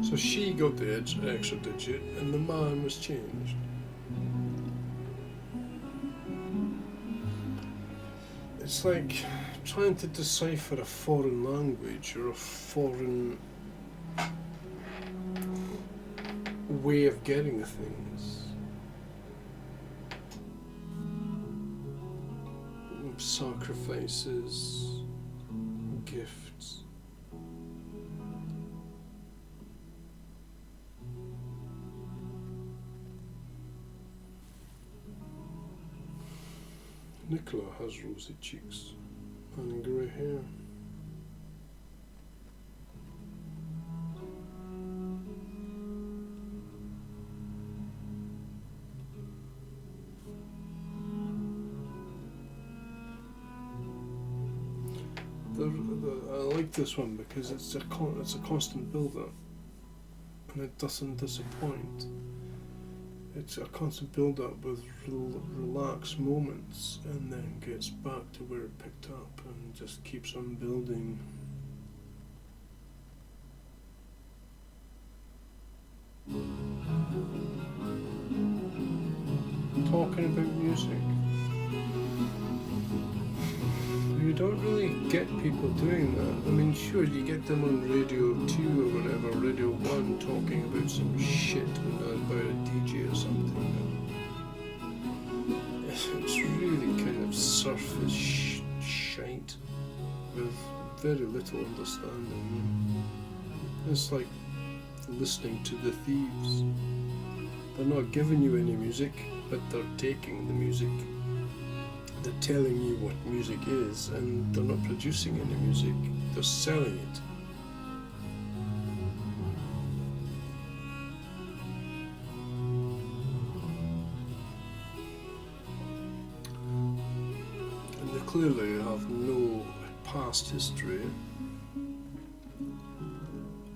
So she got the extra digit and the man was changed. It's like trying to decipher a foreign language or a foreign way of getting things. Sacrifices, gifts. Nicola has rosy cheeks and grey hair. I like this one because it's a constant build-up, and it doesn't disappoint. It's a constant build-up with relaxed moments, and then gets back to where it picked up, and just keeps on building. Talking about music. You don't really get people doing that. I mean, sure, you get them on Radio 2 or whatever, Radio 1, talking about some shit about a DJ or something. It's really kind of surface shite with very little understanding. It's like listening to the thieves. They're not giving you any music, but they're taking the music. They're telling you what music is, and they're not producing any music, they're selling it. And they clearly have no past history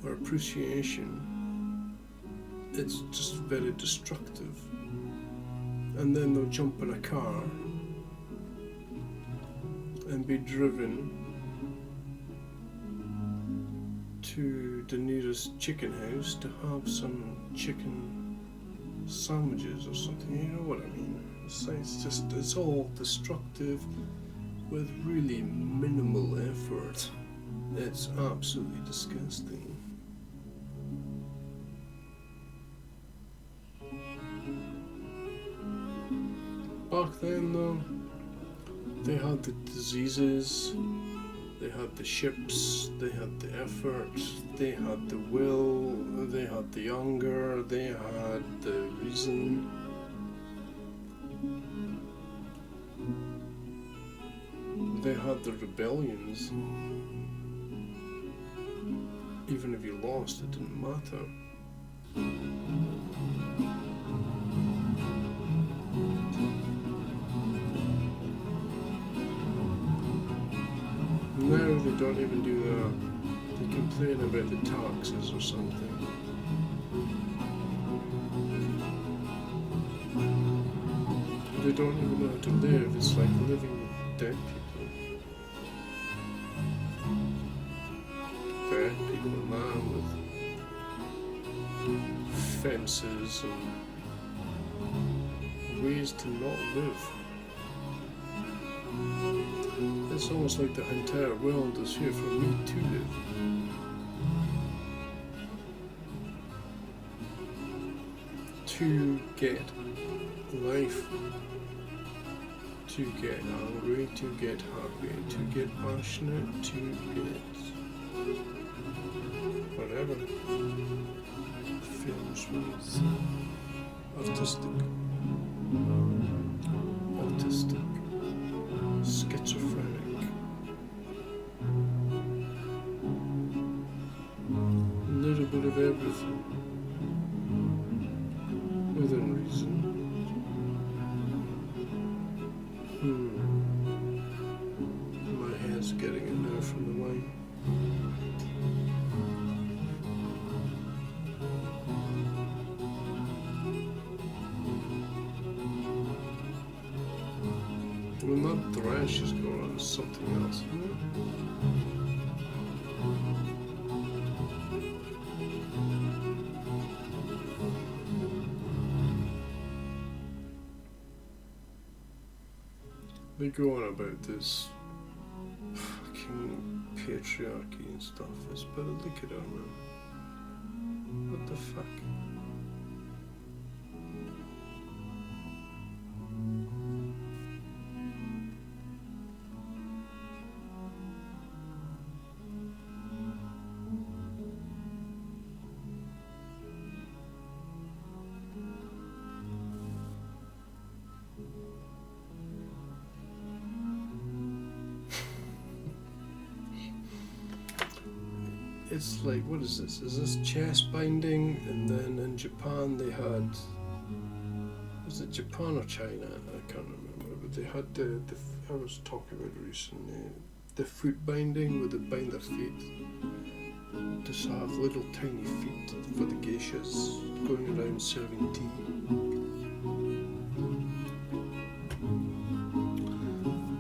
or appreciation. It's just very destructive. And then they'll jump in a car and be driven to the nearest chicken house to have some chicken sandwiches or something, you know what I mean? It's all destructive with really minimal effort. It's absolutely disgusting. Back then though, they had the diseases, they had the ships, they had the effort, they had the will, they had the hunger, they had the reason. They had the rebellions. Even if you lost, it didn't matter. Now they don't even do that. They complain about the taxes or something. They don't even know how to live. It's like living with dead people. Dead people now with fences and ways to not live. It's almost like the entire world is here for me to live. To get life, to get angry, to get happy, to get passionate, to get whatever films with autistic, schizophrenic, a little bit of everything within reason. My head's getting it now from the wine. When that thrash is going on, it's something else, isn't it? They go on about this fucking patriarchy and stuff. It's but look at her, man. What the fuck? It's like, what is this? Is this chest binding? And then in Japan they had, was it Japan or China? I can't remember. But they had I was talking about it recently, the foot binding where they bind their feet. Just have little tiny feet for the geishas going around serving tea.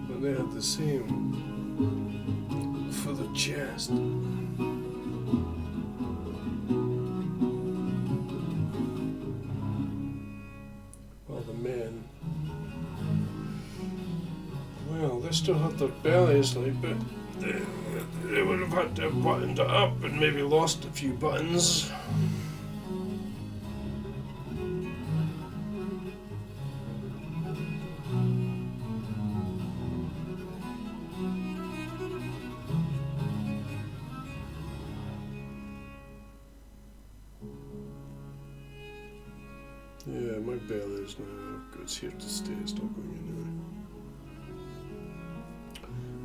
But they had the same for the chest. They still had their bellies, like, but they would have had to have buttoned it up and maybe lost a few buttons. Yeah, my belly is now, it's here to stay, it's not going anywhere.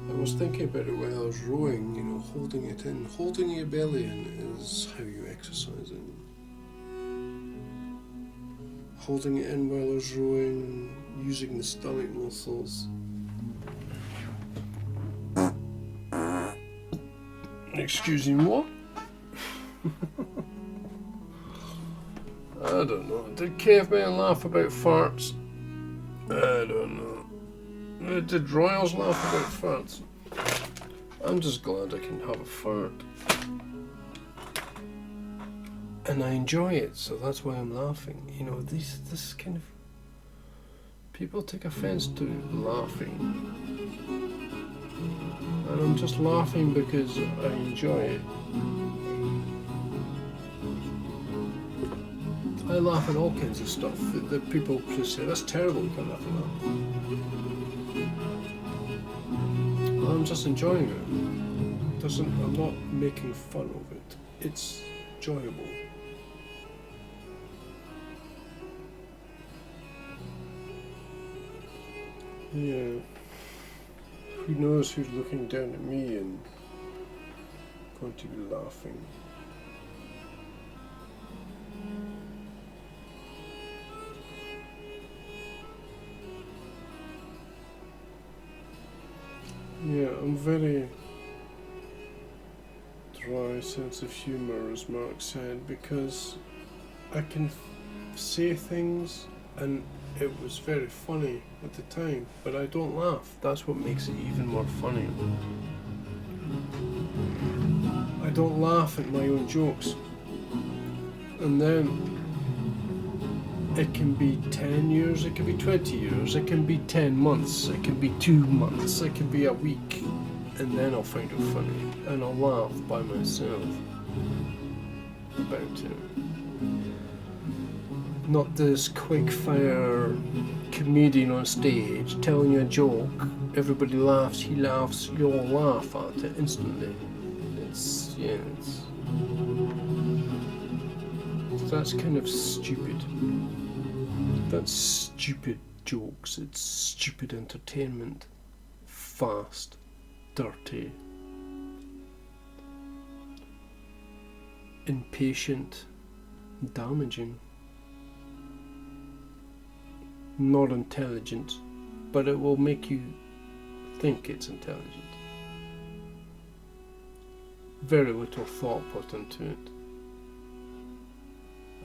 I was thinking about it while I was rowing, you know, holding it in. Holding your belly in is how you exercise it. Holding it in while I was rowing, using the stomach muscles. Excuse me, what? I don't know. Did cavemen laugh about farts? I don't know. Did royals laugh about farts? I'm just glad I can have a fart. And I enjoy it, so that's why I'm laughing. You know, this kind of... People take offense to laughing. And I'm just laughing because I enjoy it. I laugh at all kinds of stuff that people just say, that's terrible, you can't laugh at that. I'm just enjoying it. I'm not making fun of it. It's enjoyable. Yeah. Who knows who's looking down at me and going to be laughing. Yeah, I'm very dry sense of humour, as Mark said, because I can say things and it was very funny at the time, but I don't laugh. That's what makes it even more funny. I don't laugh at my own jokes. And then it can be 10 years, it can be 20 years, it can be 10 months, it can be 2 months, it can be a week, and then I'll find it funny, and I'll laugh by myself about it. Not this quick fire comedian on stage telling you a joke, everybody laughs, he laughs, you all laugh at it instantly. That's kind of stupid. That's stupid jokes, it's stupid entertainment. Fast, dirty, impatient, damaging. Not intelligent, but it will make you think it's intelligent. Very little thought put into it.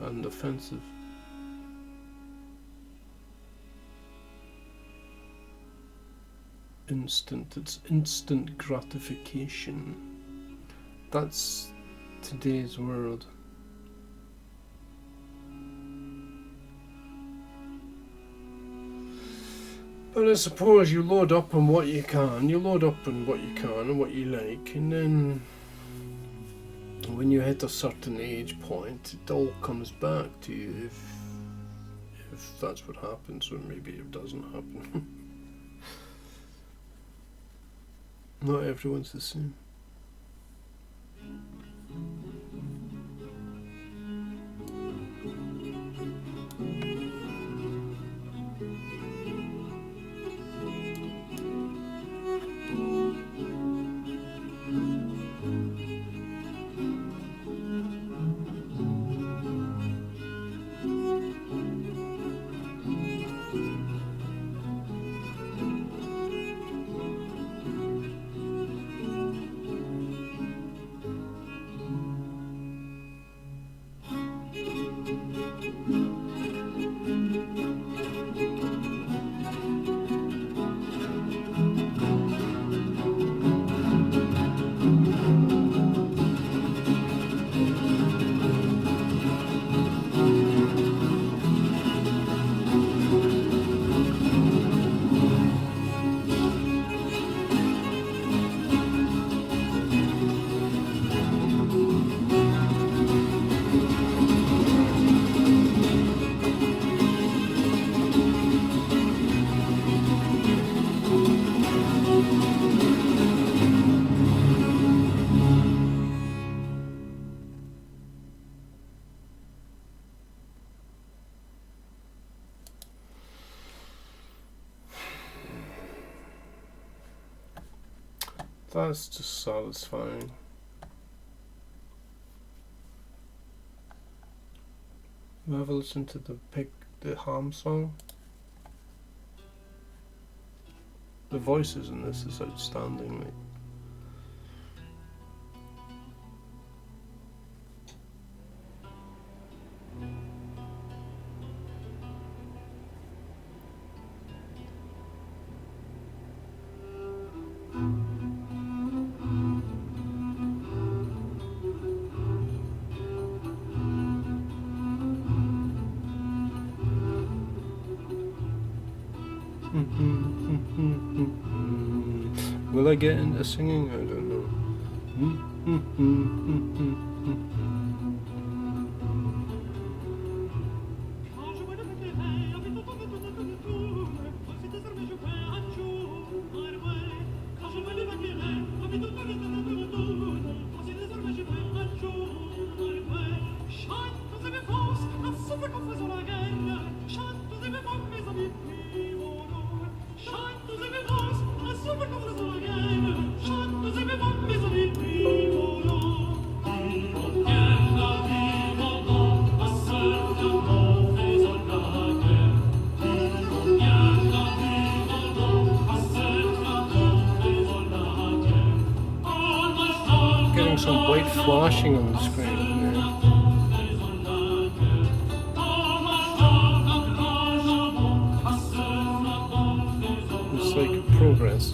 And offensive. It's instant gratification. That's today's world. But I suppose you load up on what you can, and what you like, and then when you hit a certain age point, it all comes back to you if that's what happens, or maybe it doesn't happen. Not everyone's the same. That's just satisfying. You ever listen to the Ham song? The voices in this is outstanding, mate. Will I get into singing? I don't know. Getting some white flashing on the screen. Yeah. progress.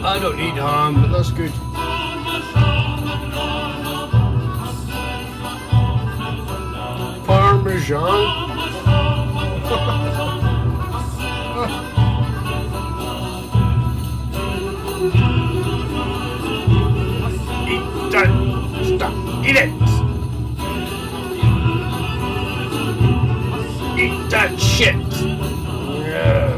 I don't need ham, but that's good. Parmesan. Eat that stuff. Eat it. Eat that shit. Yeah.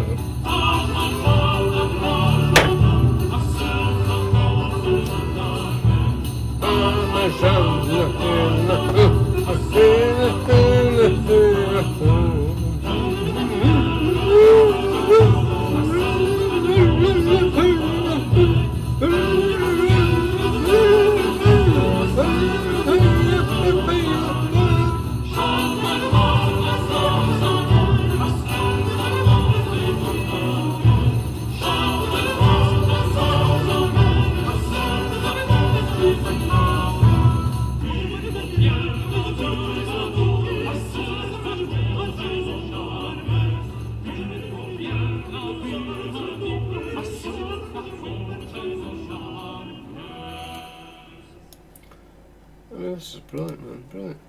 This is brilliant, man, brilliant.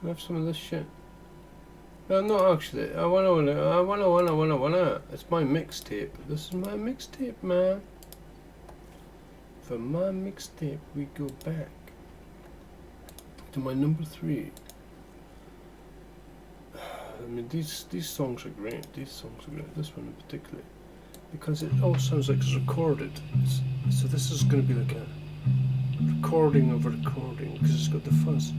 I have some of this shit. No, not actually. I wanna. It's my mixtape. This is my mixtape, man. For my mixtape, we go back to my number 3. I mean, these songs are great. These songs are great. This one in particular, because it all sounds like it's recorded. So this is going to be like a recording of a recording, because it's got the fuzz.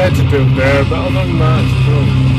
repetitive there, but other than that, it's brilliant.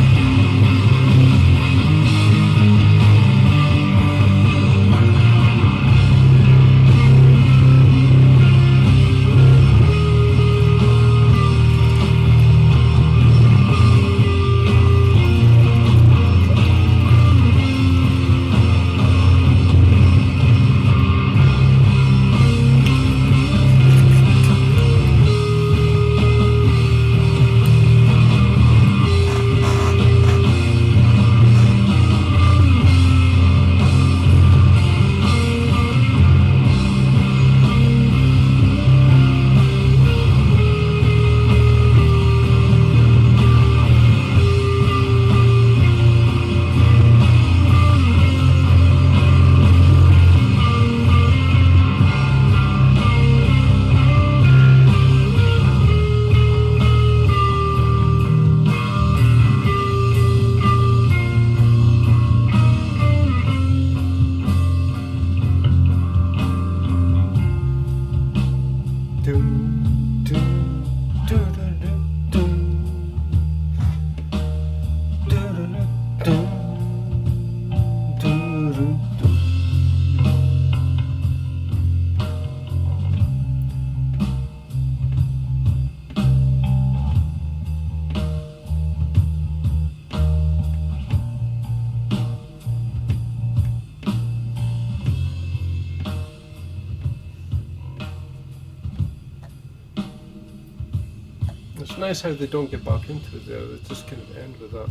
It's nice how they don't get back into it there, they just kind of end with that,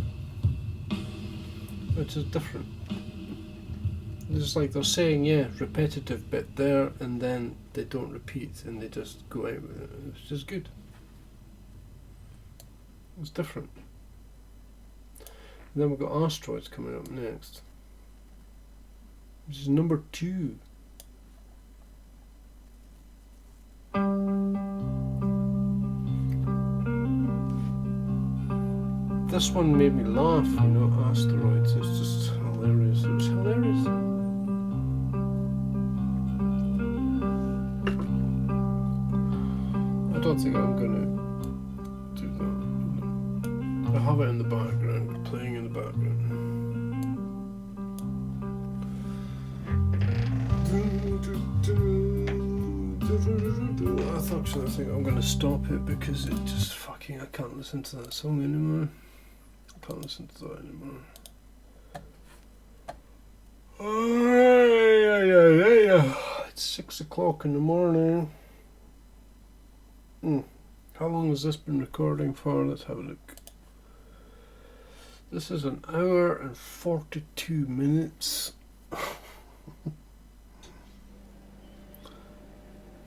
which is different. It's like they're saying, yeah, repetitive bit there, and then they don't repeat, and they just go out with it. It's just good. It's different. And then we've got Asteroids coming up next, which is number 2. This one made me laugh, Asteroids. It's just hilarious. It was hilarious. I don't think I'm gonna do that. I have it in the background, playing in the background. I think I'm gonna stop it because it just I can't listen to that song anymore. I can't listen to that anymore. It's 6 o'clock in the morning. How long has this been recording for? Let's have a look. This is 1 hour and 42 minutes.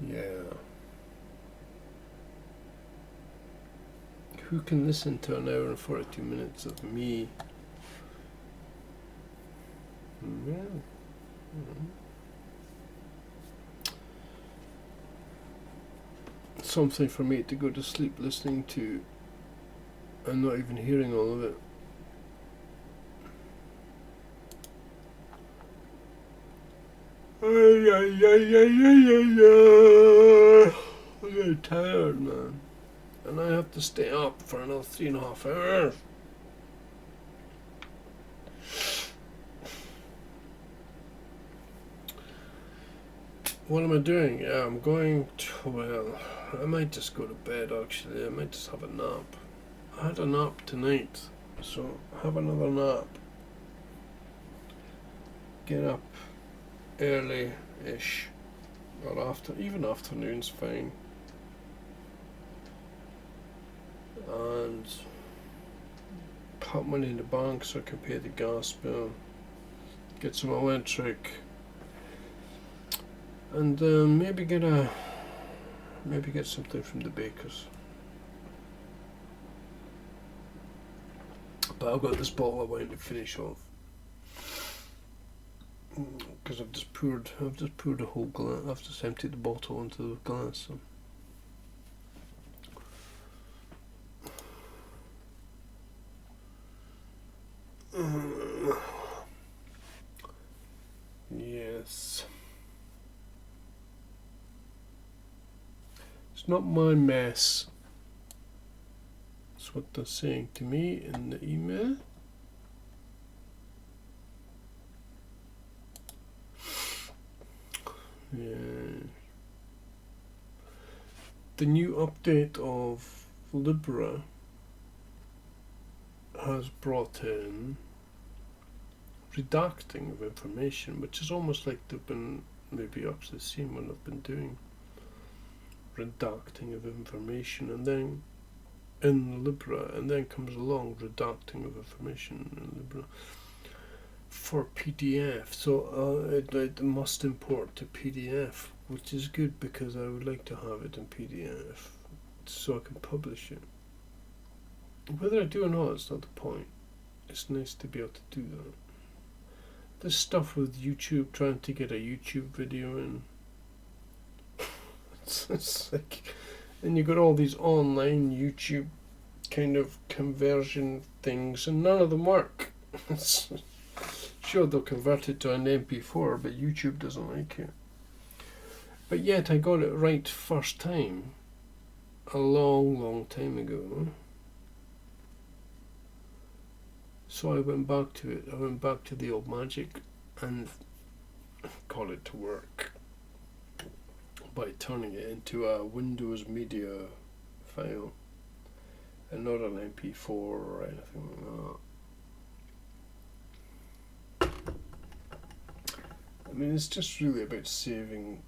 Yeah. Who can listen to 1 hour and 42 minutes of me? Yeah. Something for me to go to sleep listening to and not even hearing all of it. I'm getting tired, man. And I have to stay up for another 3.5 hours. What am I doing? Yeah, I'm going to, well, I might just go to bed actually. I might just have a nap. I had a nap tonight, so have another nap. Get up early-ish, or even afternoon's fine. And put money in the bank so I can pay the gas bill, get some electric, and maybe get something from the bakers. But I've got this bottle of wine to finish off because I've just poured a whole glass. I've just emptied the bottle into the glass. So. Yes. It's not my mess. That's what they're saying to me in the email. Yeah. The new update of Libra has brought in redacting of information, which is almost like they've been maybe actually seen when I've been doing redacting of information, and then in Libra, and then comes along redacting of information in Libra for PDF. So it must import to PDF, which is good because I would like to have it in PDF so I can publish it. Whether I do or not, it's not the point. It's nice to be able to do that. This stuff with YouTube, trying to get a YouTube video in, it's like, and you got all these online YouTube kind of conversion things, and none of them work. Sure, they'll convert it to an MP4, but YouTube doesn't like it. But yet I got it right first time, a long time ago. So I went back to it. I went back to the old magic and got it to work by turning it into a Windows Media file and not an MP4 or anything like that. I mean, it's just really about saving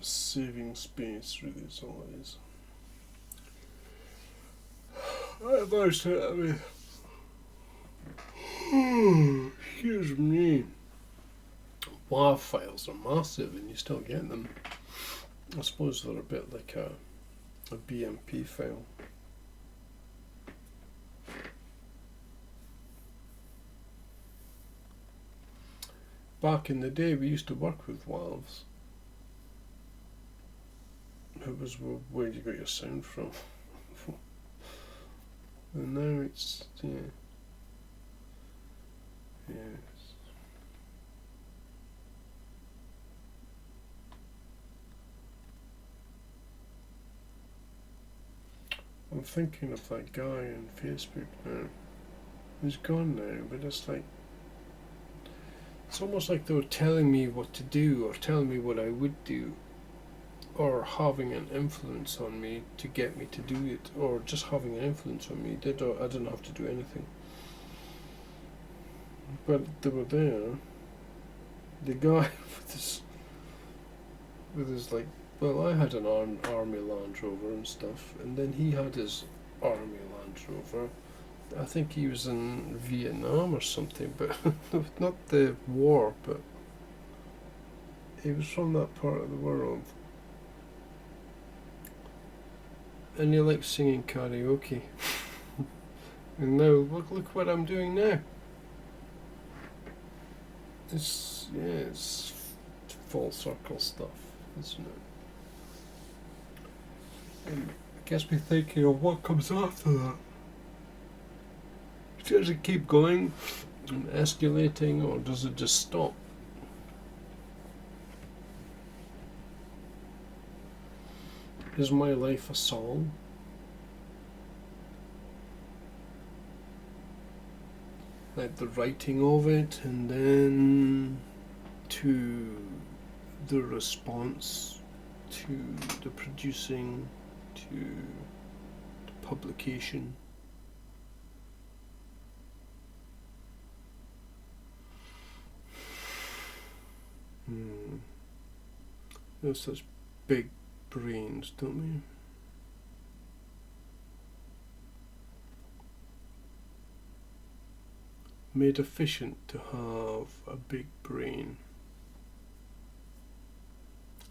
space, really, is all it is. Excuse me. WAV files are massive and you still get them. I suppose they're a bit like a BMP file. Back in the day we used to work with WAVs. It was where you got your sound from. And now it's, yeah. Yes. I'm thinking of that guy on Facebook now. He's gone now, but it's like, it's almost like they were telling me what to do, or telling me what I would do, or having an influence on me to get me to do it, or just having an influence on me. I didn't have to do anything. But they were there. The guy with his like, well, I had an army Land Rover and stuff, and then he had his army Land Rover. I think he was in Vietnam or something, but not the war, but he was from that part of the world. And he likes singing karaoke. And now, look what I'm doing now. It's full circle stuff, isn't it? And I guess we're thinking of what comes after that. Does it keep going and escalating, or does it just stop? Is my life a song? Like the writing of it, and then to the response, to the producing, to the publication. We have such big brains, don't we? Made efficient to have a big brain.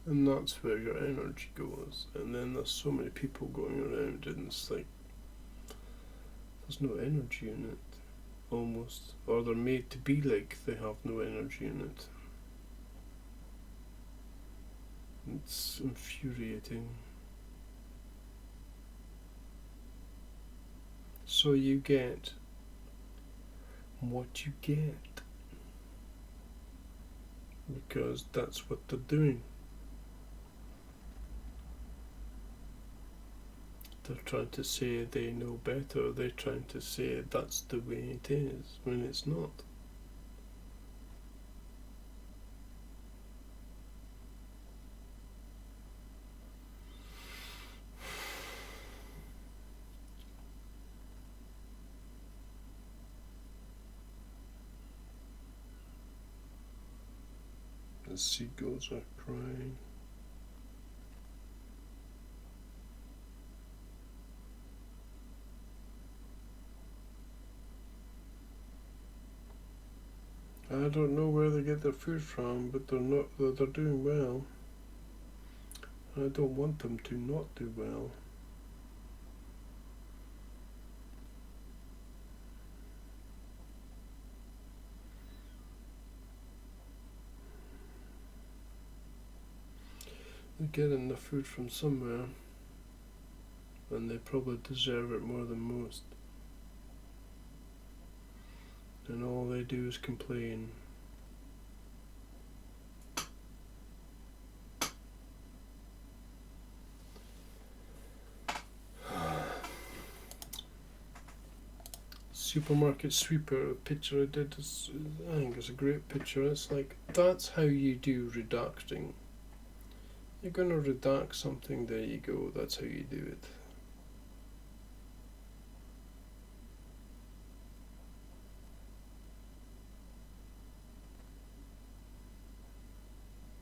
And that's where your energy goes. And then there's so many people going around and it's like, there's no energy in it, almost. Or they're made to be like they have no energy in it. It's infuriating. So you get what you get, because that's what they're doing. They're trying to say they know better. They're trying to say that's the way it is, when it's not. The seagulls are crying. I don't know where they get their food from, but they're doing well. I don't want them to not do well. They're getting the food from somewhere, and they probably deserve it more than most. And all they do is complain. Supermarket sweeper picture I did is, I think it's a great picture. It's like, that's how you do redacting. You're going to redact something, there you go, that's how you do it.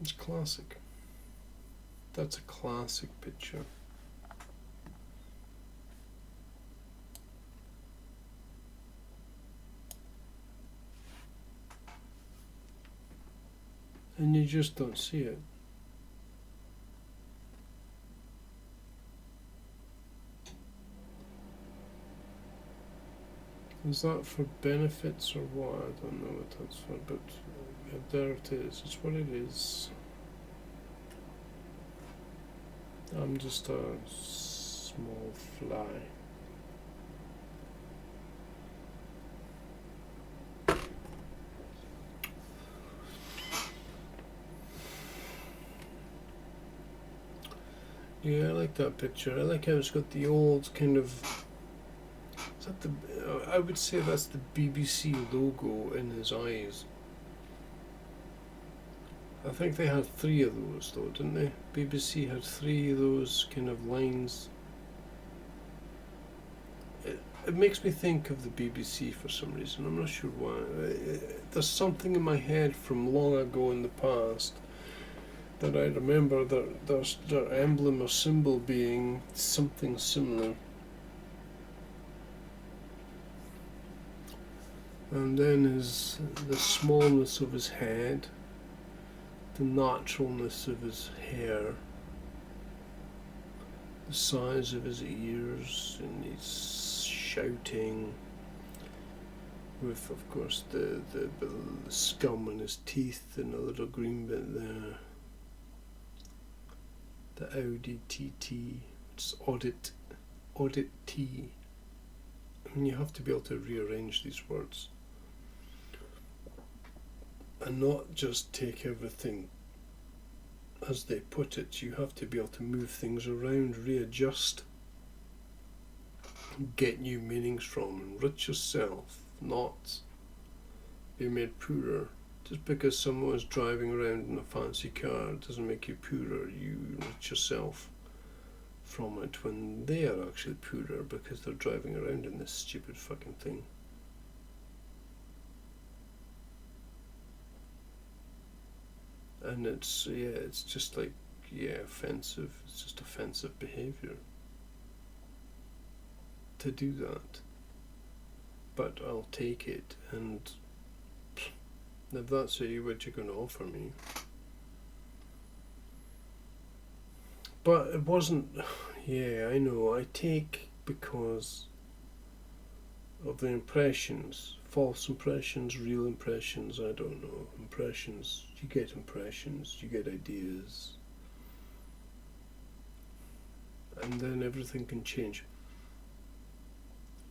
It's classic. That's a classic picture. And you just don't see it. Is that for benefits or what? I don't know what that's for, but there it is. It's what it is. I'm just a small fly. Yeah, I like that picture. I like how it's got the old kind of... Is that the... I would say that's the BBC logo in his eyes. I think they had 3 of those though, didn't they? BBC had 3 of those kind of lines. It makes me think of the BBC for some reason. I'm not sure why. There's something in my head from long ago in the past that I remember their emblem or symbol being something similar. And then the smallness of his head, the naturalness of his hair, the size of his ears, and he's shouting with, of course, the scum on his teeth and a little green bit there. The Audi TT, it's audit T. I mean, you have to be able to rearrange these words and not just take everything as they put it. You have to be able to move things around, readjust, get new meanings from, enrich yourself, not be made poorer. Just because someone's driving around in a fancy car doesn't make you poorer. You enrich yourself from it when they are actually poorer because they're driving around in this stupid fucking thing. And it's just like, offensive. It's just offensive behaviour to do that. But I'll take it, and if that's what you're going to offer me. But it wasn't, I know, I take because of the impressions, false impressions, real impressions, I don't know, impressions, you get ideas, and then everything can change.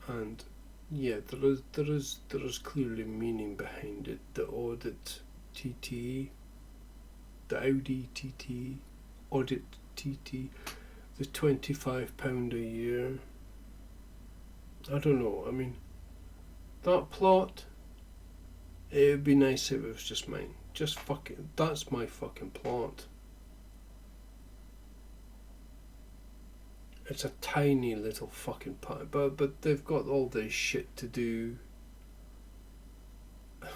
And there is clearly meaning behind it. The audit TT, the Audi TT, audit TT, the £25 a year. I don't know. I mean, that plot, it would be nice if it was just mine. Just fucking, that's my fucking plot. It's a tiny little fucking part, but they've got all this shit to do. I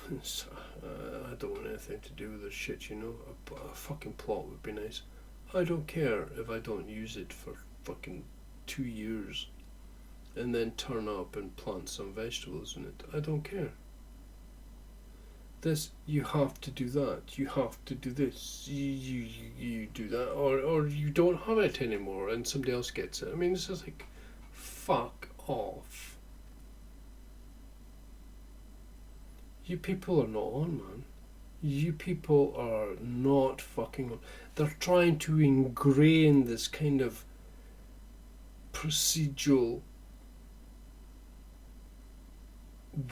don't want anything to do with this shit, you know. A fucking plot would be nice. I don't care if I don't use it for fucking 2 years and then turn up and plant some vegetables in it. I don't care. This, you have to do that, you have to do this, you do that, or you don't have it anymore and somebody else gets it. I mean, it's just like, fuck off. You people are not on, man. You people are not fucking on. They're trying to ingrain this kind of procedural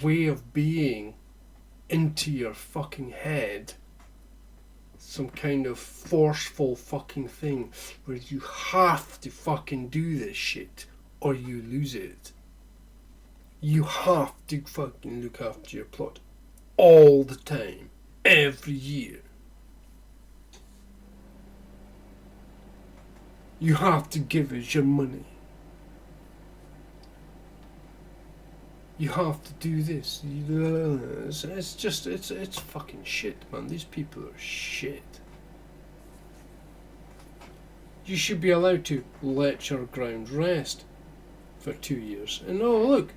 way of being into your fucking head, some kind of forceful fucking thing where you have to fucking do this shit or you lose it. You have to fucking look after your plot all the time, every year. You have to give us your money. You have to do this. It's just, it's fucking shit, man. These people are shit. You should be allowed to let your ground rest for 2 years. And oh, look,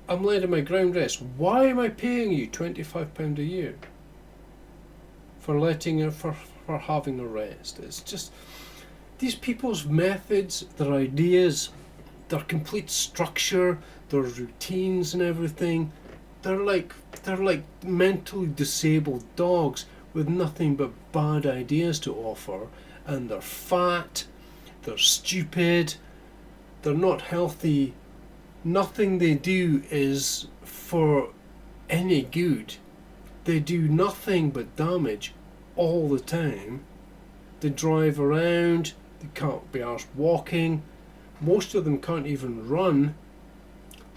I'm letting my ground rest. Why am I paying you £25 a year for letting it, for having a rest? It's just, these people's methods, their ideas, their complete structure, their routines and everything, they're like mentally disabled dogs with nothing but bad ideas to offer, and they're fat, they're stupid, they're not healthy. Nothing they do is for any good. They do nothing but damage all the time. They drive around, they can't be arsed walking. Most of them can't even run.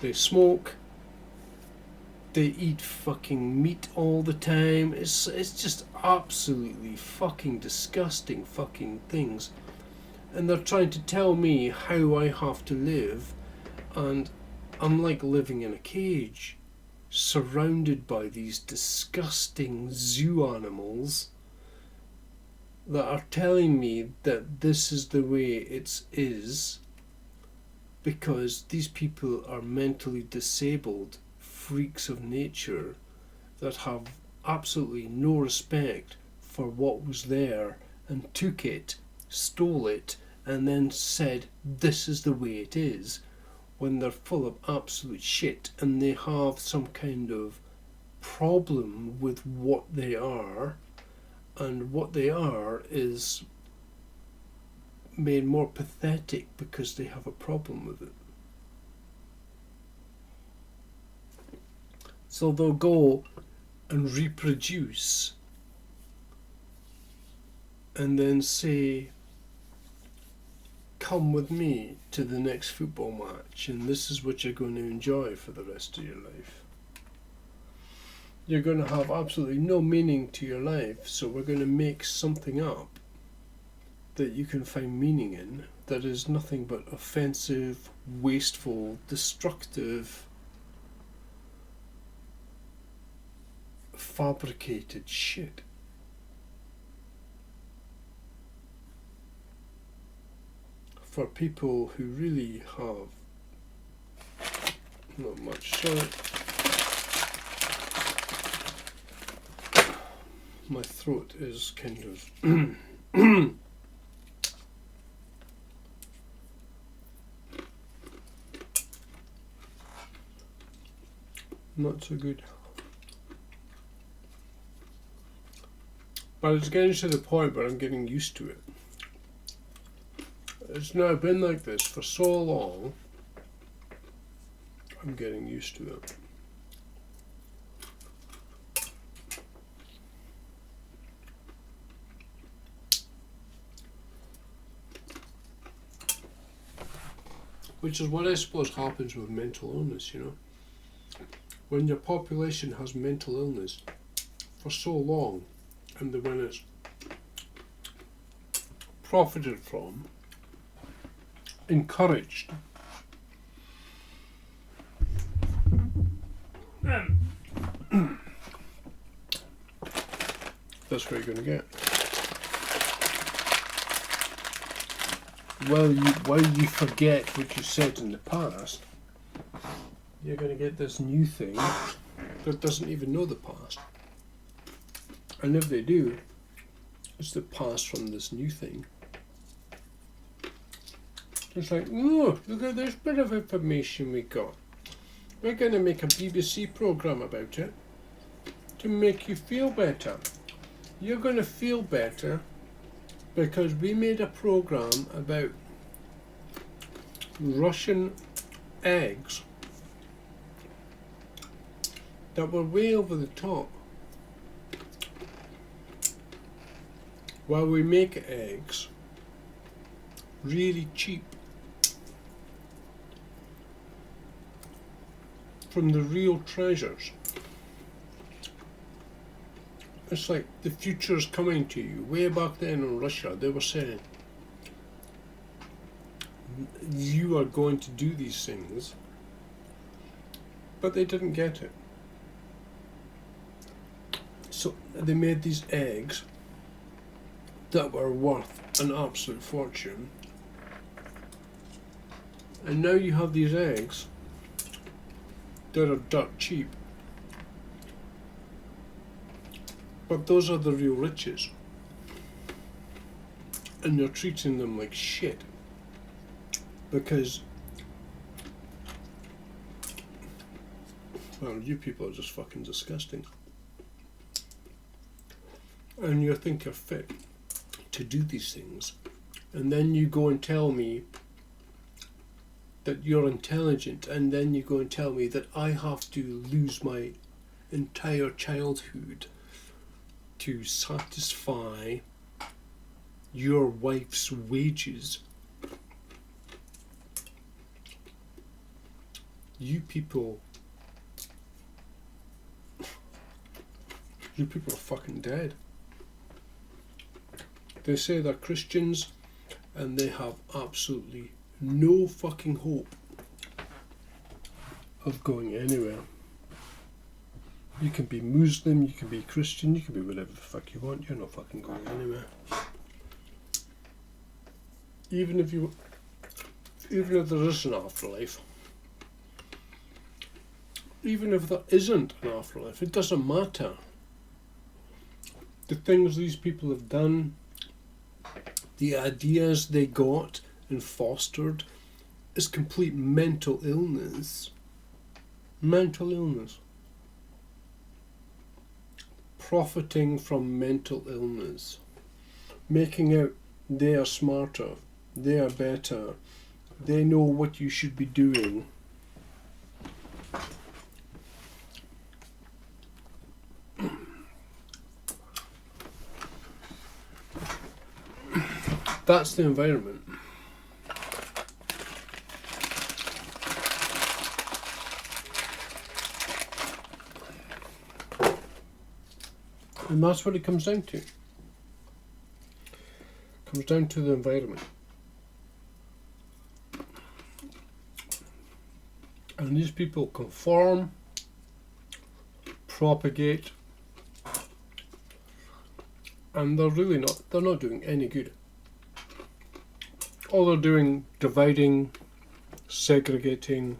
They smoke. They eat fucking meat all the time. It's just absolutely fucking disgusting fucking things. And they're trying to tell me how I have to live, and I'm like living in a cage, surrounded by these disgusting zoo animals that are telling me that this is the way it is, because these people are mentally disabled freaks of nature that have absolutely no respect for what was there and took it, stole it, and then said this is the way it is, when they're full of absolute shit and they have some kind of problem with what they are, and what they are is made more pathetic because they have a problem with it. So they'll go and reproduce and then say, come with me to the next football match and this is what you're going to enjoy for the rest of your life. You're going to have absolutely no meaning to your life, so we're going to make something up that you can find meaning in that is nothing but offensive, wasteful, destructive, fabricated shit. For people who really have not much. So my throat is kind of not so good. But it's getting to the point where I'm getting used to it. It's now been like this for so long, I'm getting used to it. Which is what I suppose happens with mental illness, you know. When your population has mental illness for so long, and when it's profited from, encouraged, that's what you're going to get. While you forget what you said in the past, you're going to get this new thing that doesn't even know the past. And if they do, it's the past from this new thing. It's like, oh, look at this bit of information we got. We're going to make a BBC programme about it to make you feel better. You're going to feel better because we made a programme about Russian eggs that were way over the top. While we make eggs really cheap from the real treasures. It's like the future's coming to you. Way back then in Russia, they were saying, you are going to do these things, but they didn't get it. So they made these eggs that were worth an absolute fortune, and now you have these eggs that are dirt cheap. But those are the real riches, and you're treating them like shit because, well, you people are just fucking disgusting, and you think you're fit to do these things, and then you go and tell me that you're intelligent, and then you go and tell me that I have to lose my entire childhood to satisfy your wife's wages. You people are fucking dead. They say they're Christians and they have absolutely no fucking hope of going anywhere. You can be Muslim, you can be Christian, you can be whatever the fuck you want, you're not fucking going anywhere. Even if there is an afterlife, even if there isn't an afterlife, it doesn't matter. The things these people have done, the ideas they got and fostered, is complete mental illness. Mental illness. Profiting from mental illness. Making out they are smarter, they are better, they know what you should be doing. That's the environment. And that's what it comes down to. It comes down to the environment. And these people conform, propagate, and they're not doing any good. All they're doing, dividing, segregating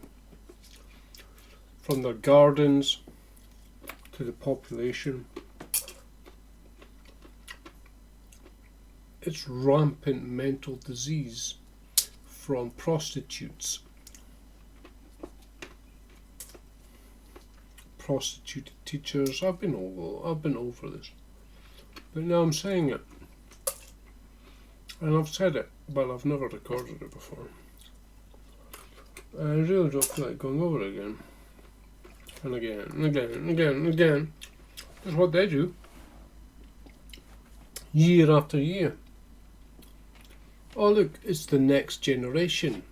from their gardens to the population. It's rampant mental disease from prostitutes, prostituted teachers. I've been over this, but now I'm saying it, and I've said it, but I've never recorded it before. I really don't feel like going over it again, and again, and again, and again, and again. That's what they do, year after year. Oh look, it's the next generation.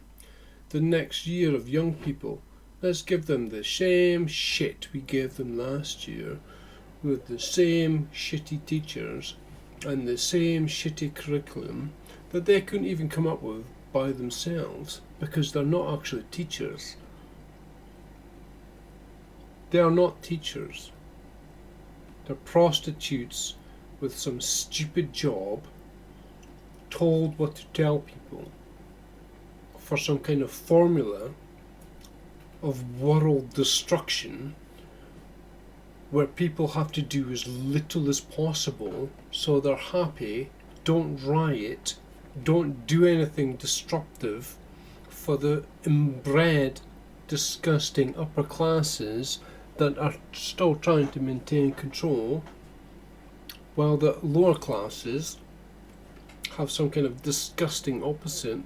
the next year of young people. Let's give them the same shit we gave them last year, with the same shitty teachers and the same shitty curriculum that they couldn't even come up with by themselves, because they're not actually teachers. They are not teachers. They're prostitutes with some stupid job, told what to tell people for some kind of formula of world destruction, where people have to do as little as possible so they're happy, don't riot, don't do anything disruptive for the inbred, disgusting upper classes that are still trying to maintain control, while the lower classes have some kind of disgusting opposite.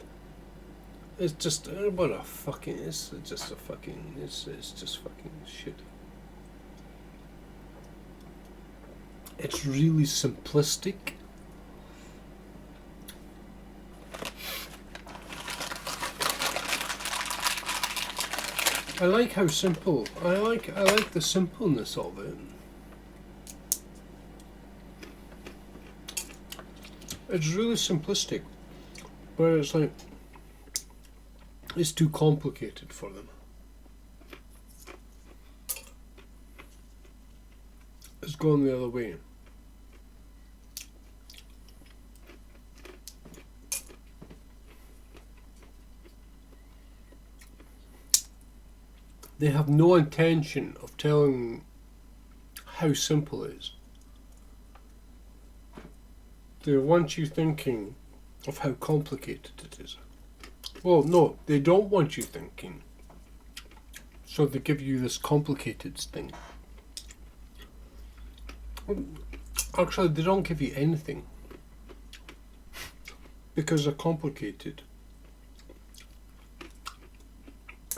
It's just what a fucking it's just fucking shit. It's really simplistic. I like how simple. I like the simpleness of it. It's really simplistic, where it's like it's too complicated for them. It's gone the other way. They have no intention of telling how simple it is. They want you thinking of how complicated it is. Well, no, they don't want you thinking. So they give you this complicated thing. Actually, they don't give you anything, because they're complicated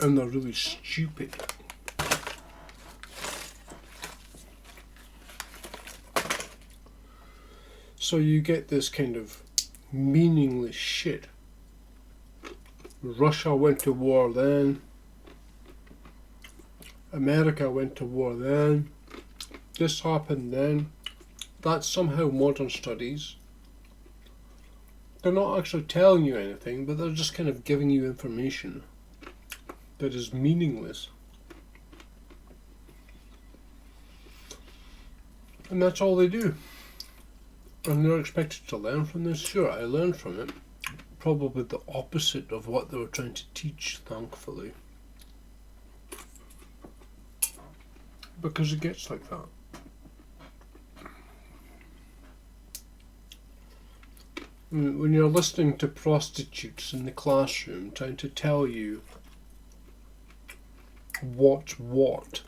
and they're really stupid. So you get this kind of meaningless shit. Russia went to war then. America went to war then. This happened then. That's somehow modern studies. They're not actually telling you anything, but they're just kind of giving you information that is meaningless. And that's all they do. And they're expected to learn from this. Sure, I learned from it. Probably the opposite of what they were trying to teach, thankfully. Because it gets like that. When you're listening to prostitutes in the classroom trying to tell you what's what,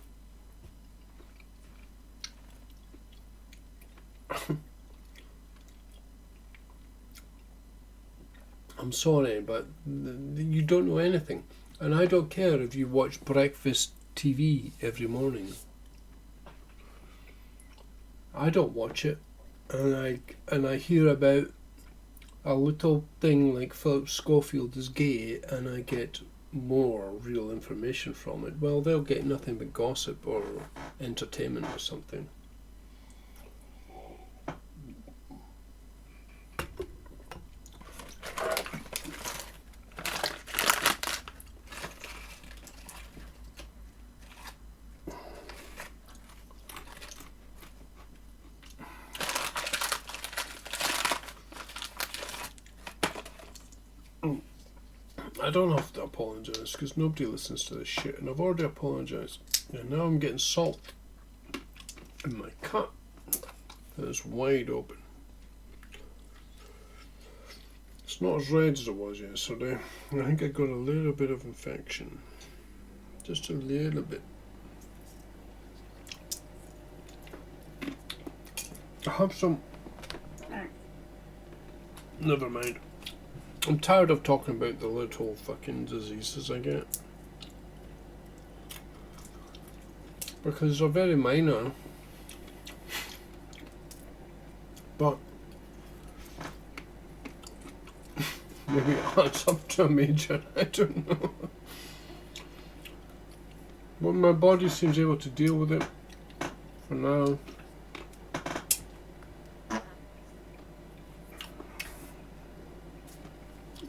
I'm sorry, but you don't know anything. And I don't care if you watch breakfast TV every morning. I don't watch it, and I hear about a little thing like Philip Schofield is gay, and I get more real information from it. Well, they'll get nothing but gossip or entertainment or something. I don't have to apologise because nobody listens to this shit, and I've already apologised. And now I'm getting salt in my cut that is wide open. It's not as red as it was yesterday. I think I got a little bit of infection. Just a little bit. I have some... Never mind. I'm tired of talking about the little fucking diseases I get. Because they're very minor. But Maybe it adds up to a major, I don't know. But my body seems able to deal with it for now.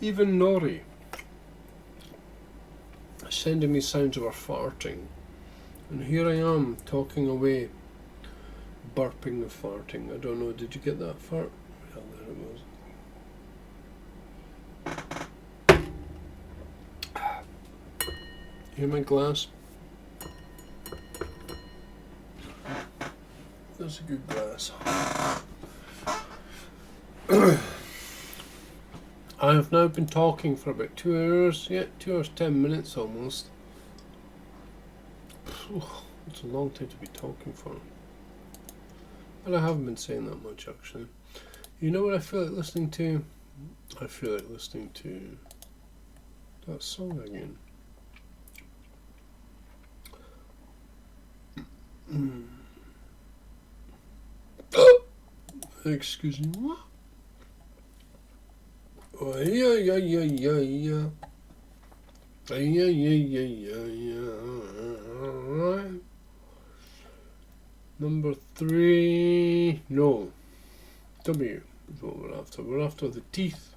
Even Nori sending me sounds of her farting. And here I am talking away, burping and farting. I don't know, did you get that fart? Yeah, there it was. Hear my glass? That's a good glass. I have now been talking for about 2 hours. Yeah, 2 hours 10 minutes almost. It's a long time to be talking for. But I haven't been saying that much actually. You know what I feel like listening to? I feel like listening to that song again. Excuse me, what? Oh, yeah, yeah, yeah, yeah, yeah. Yeah, yeah, yeah, yeah. Number 3. No. W is what we're after. We're after the teeth.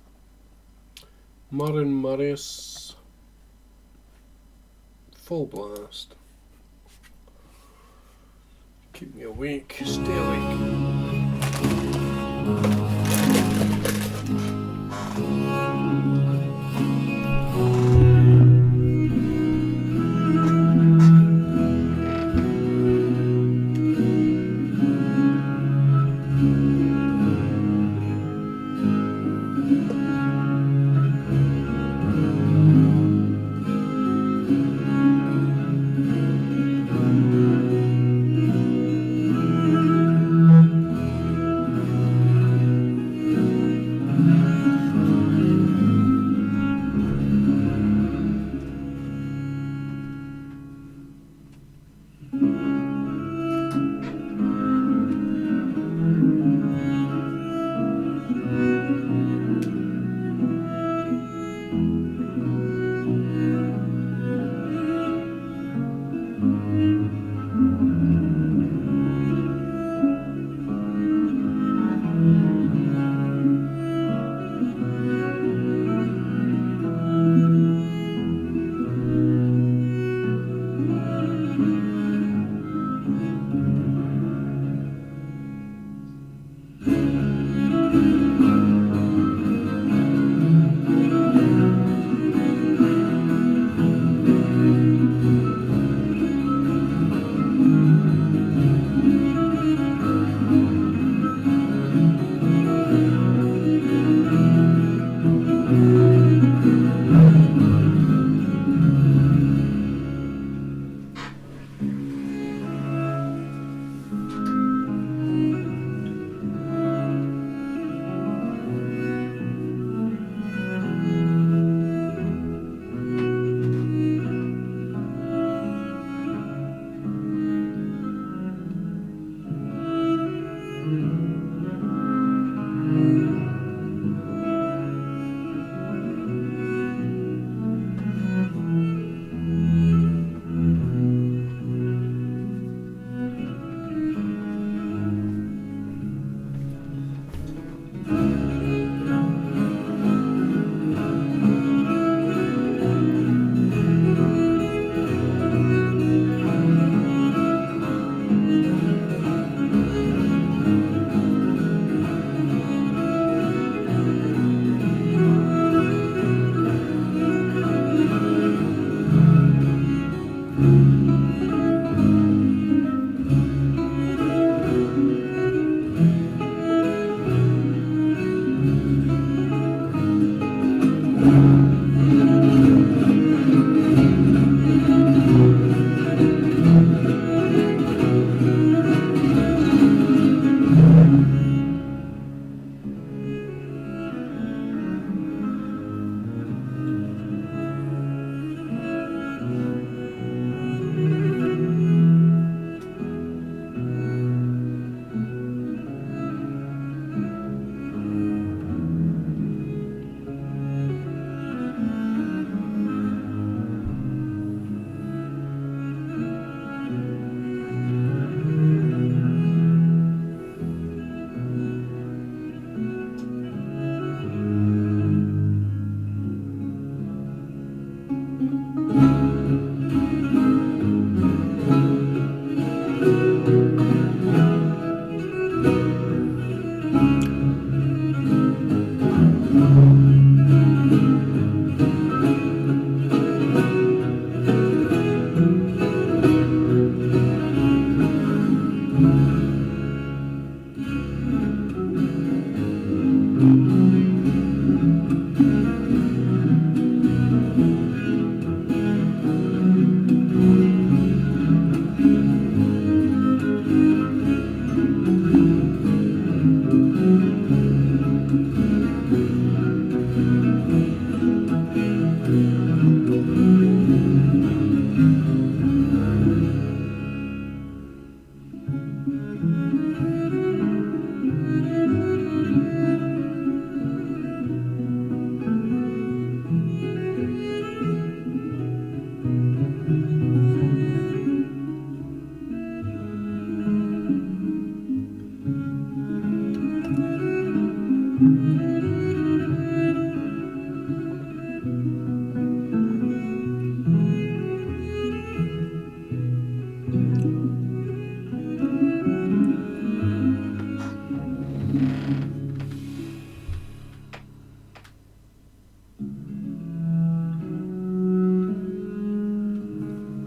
Marin Marius. Full blast. Keep me awake. Stay awake.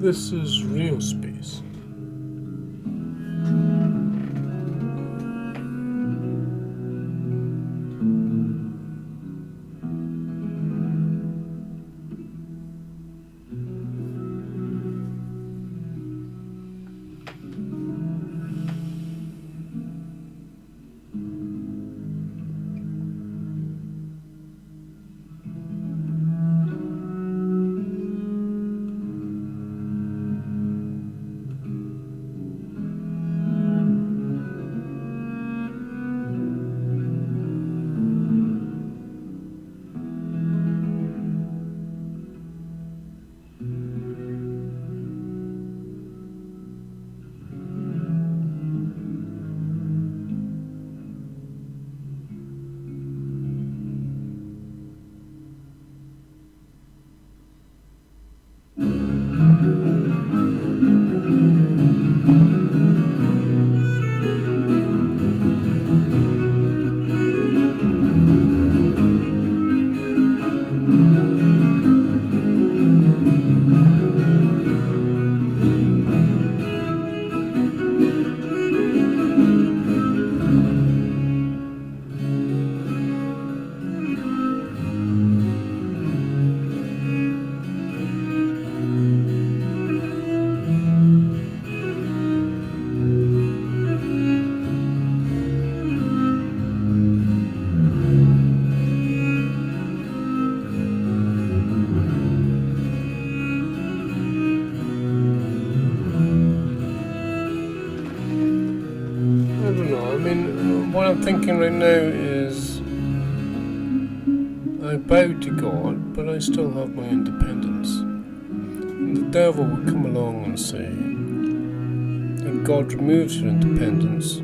This is real space. What I'm thinking right now is I bow to God, but I still have my independence. And the devil will come along and say that God removes your independence.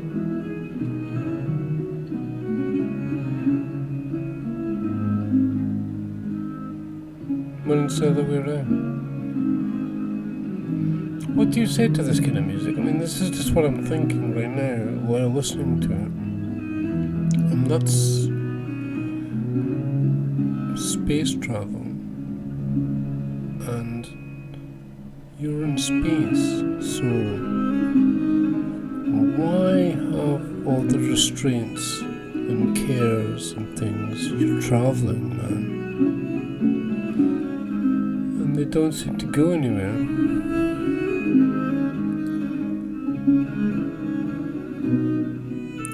When it's the other way around. What do you say to this kind of music? I mean, this is just what I'm thinking right now while listening to it. And that's space travel. And you're in space, so why have all the restraints and cares and things? You're travelling, man. And they don't seem to go anywhere.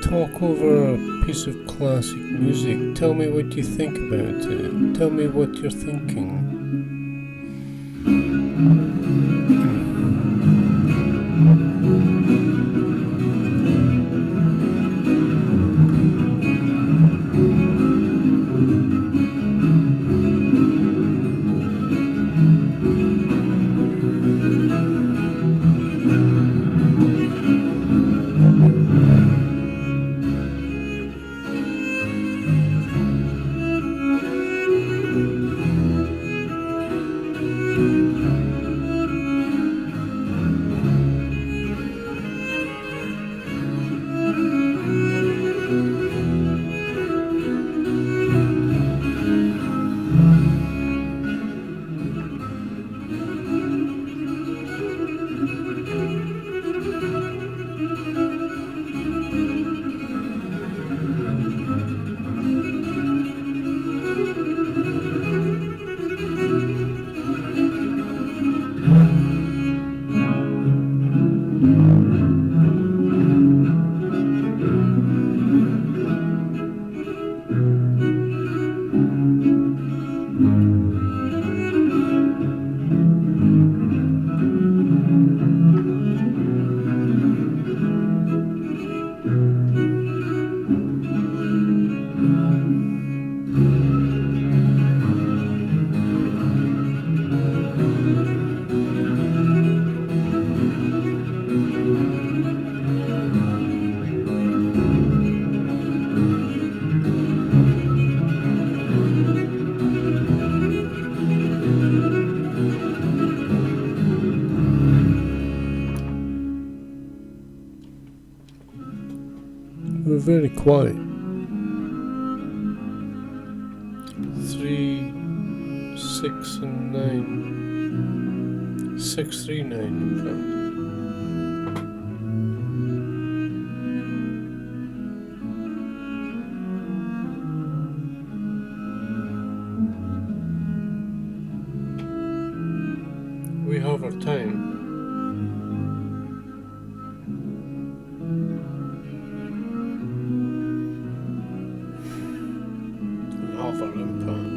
Talk over a piece of classic music. Tell me what you think about it. Tell me what you're thinking. We're very quiet. 3, 6 and 9. 6 639 in fact. We have our time. We have our impact.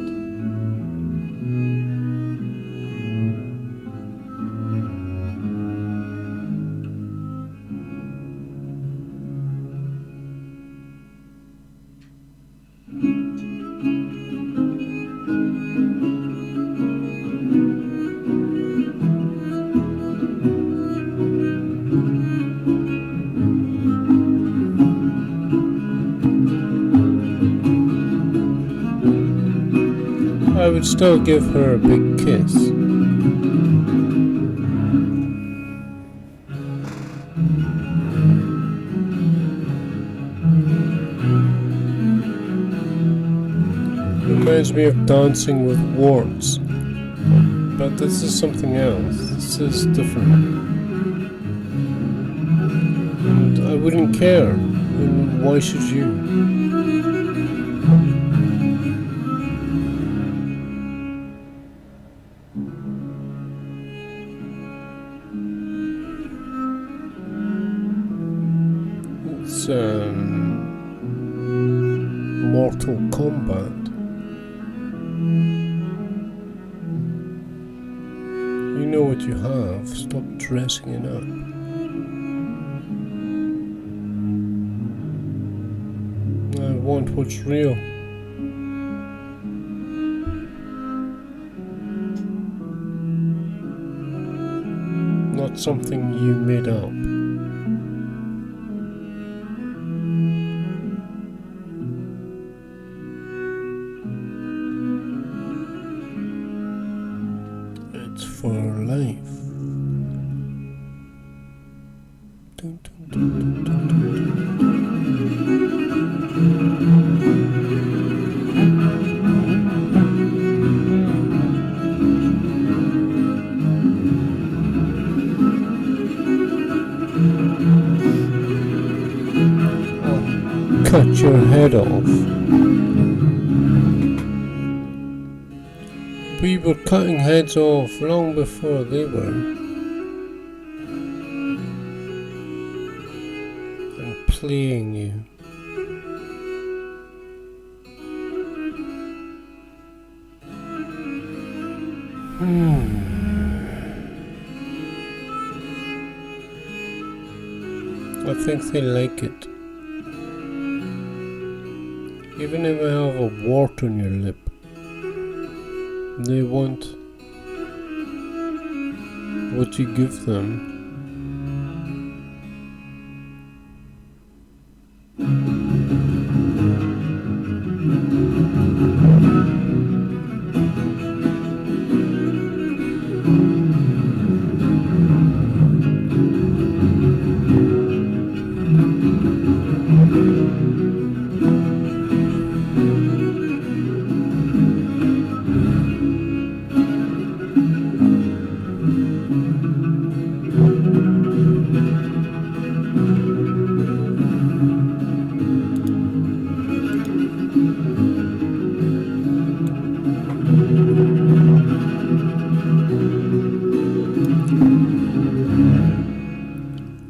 I would still give her a big kiss. Reminds me of dancing with warts. But this is something else. This is different. And I wouldn't care. And why should you? It's Mortal Kombat. You know what you have. Stop dressing it up. I want what's real. Not something you made up. It's for life. Dun, dun, dun, dun, dun, cut your head off. We were cutting heads off long before they were. And playing you. I think they like it. Even if I have a wart on your lip, they want what you give them.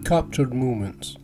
Captured moments.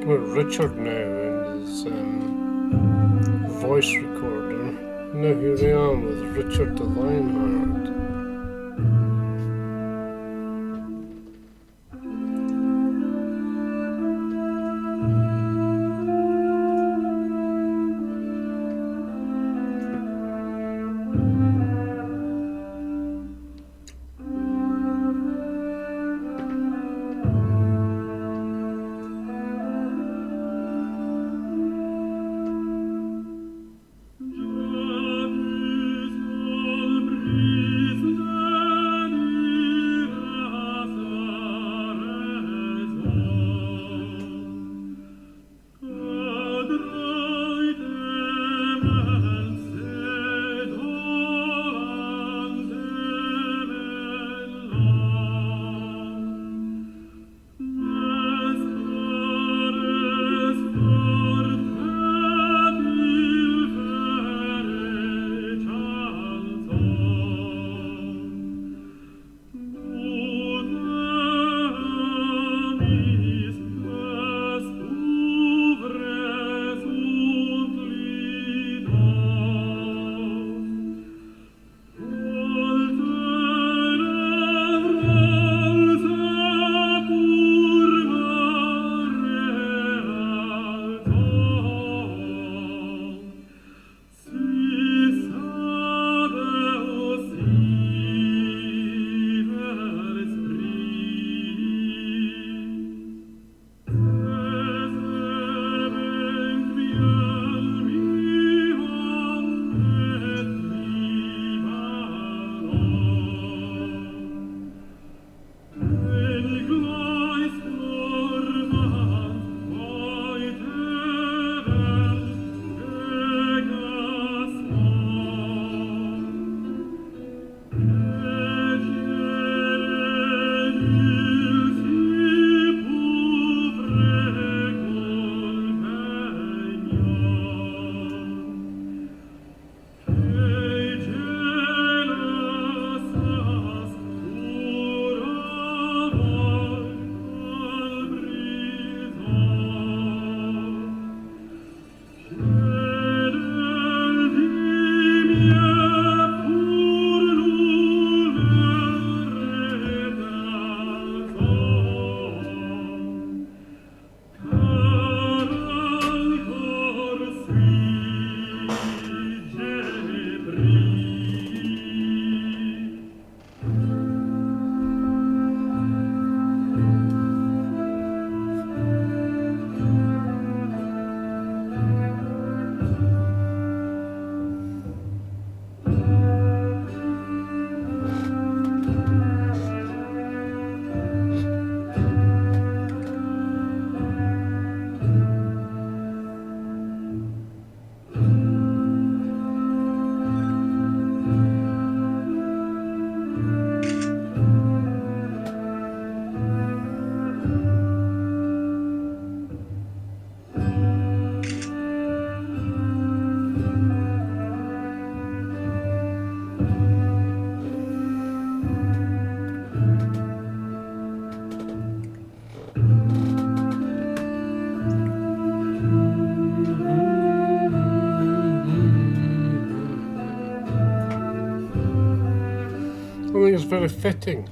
working with Richard now and his voice recorder. Now here I am with Richard the Lionheart. I think it's very fitting.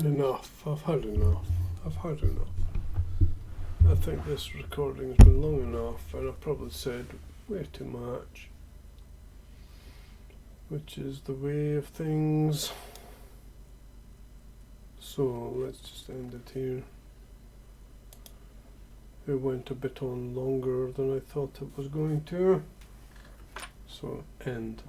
enough. I've had enough. I've had enough. I think this recording's been long enough, and I've probably said way too much, which is the way of things. So let's just end it here. It went a bit on longer than I thought it was going to. So end.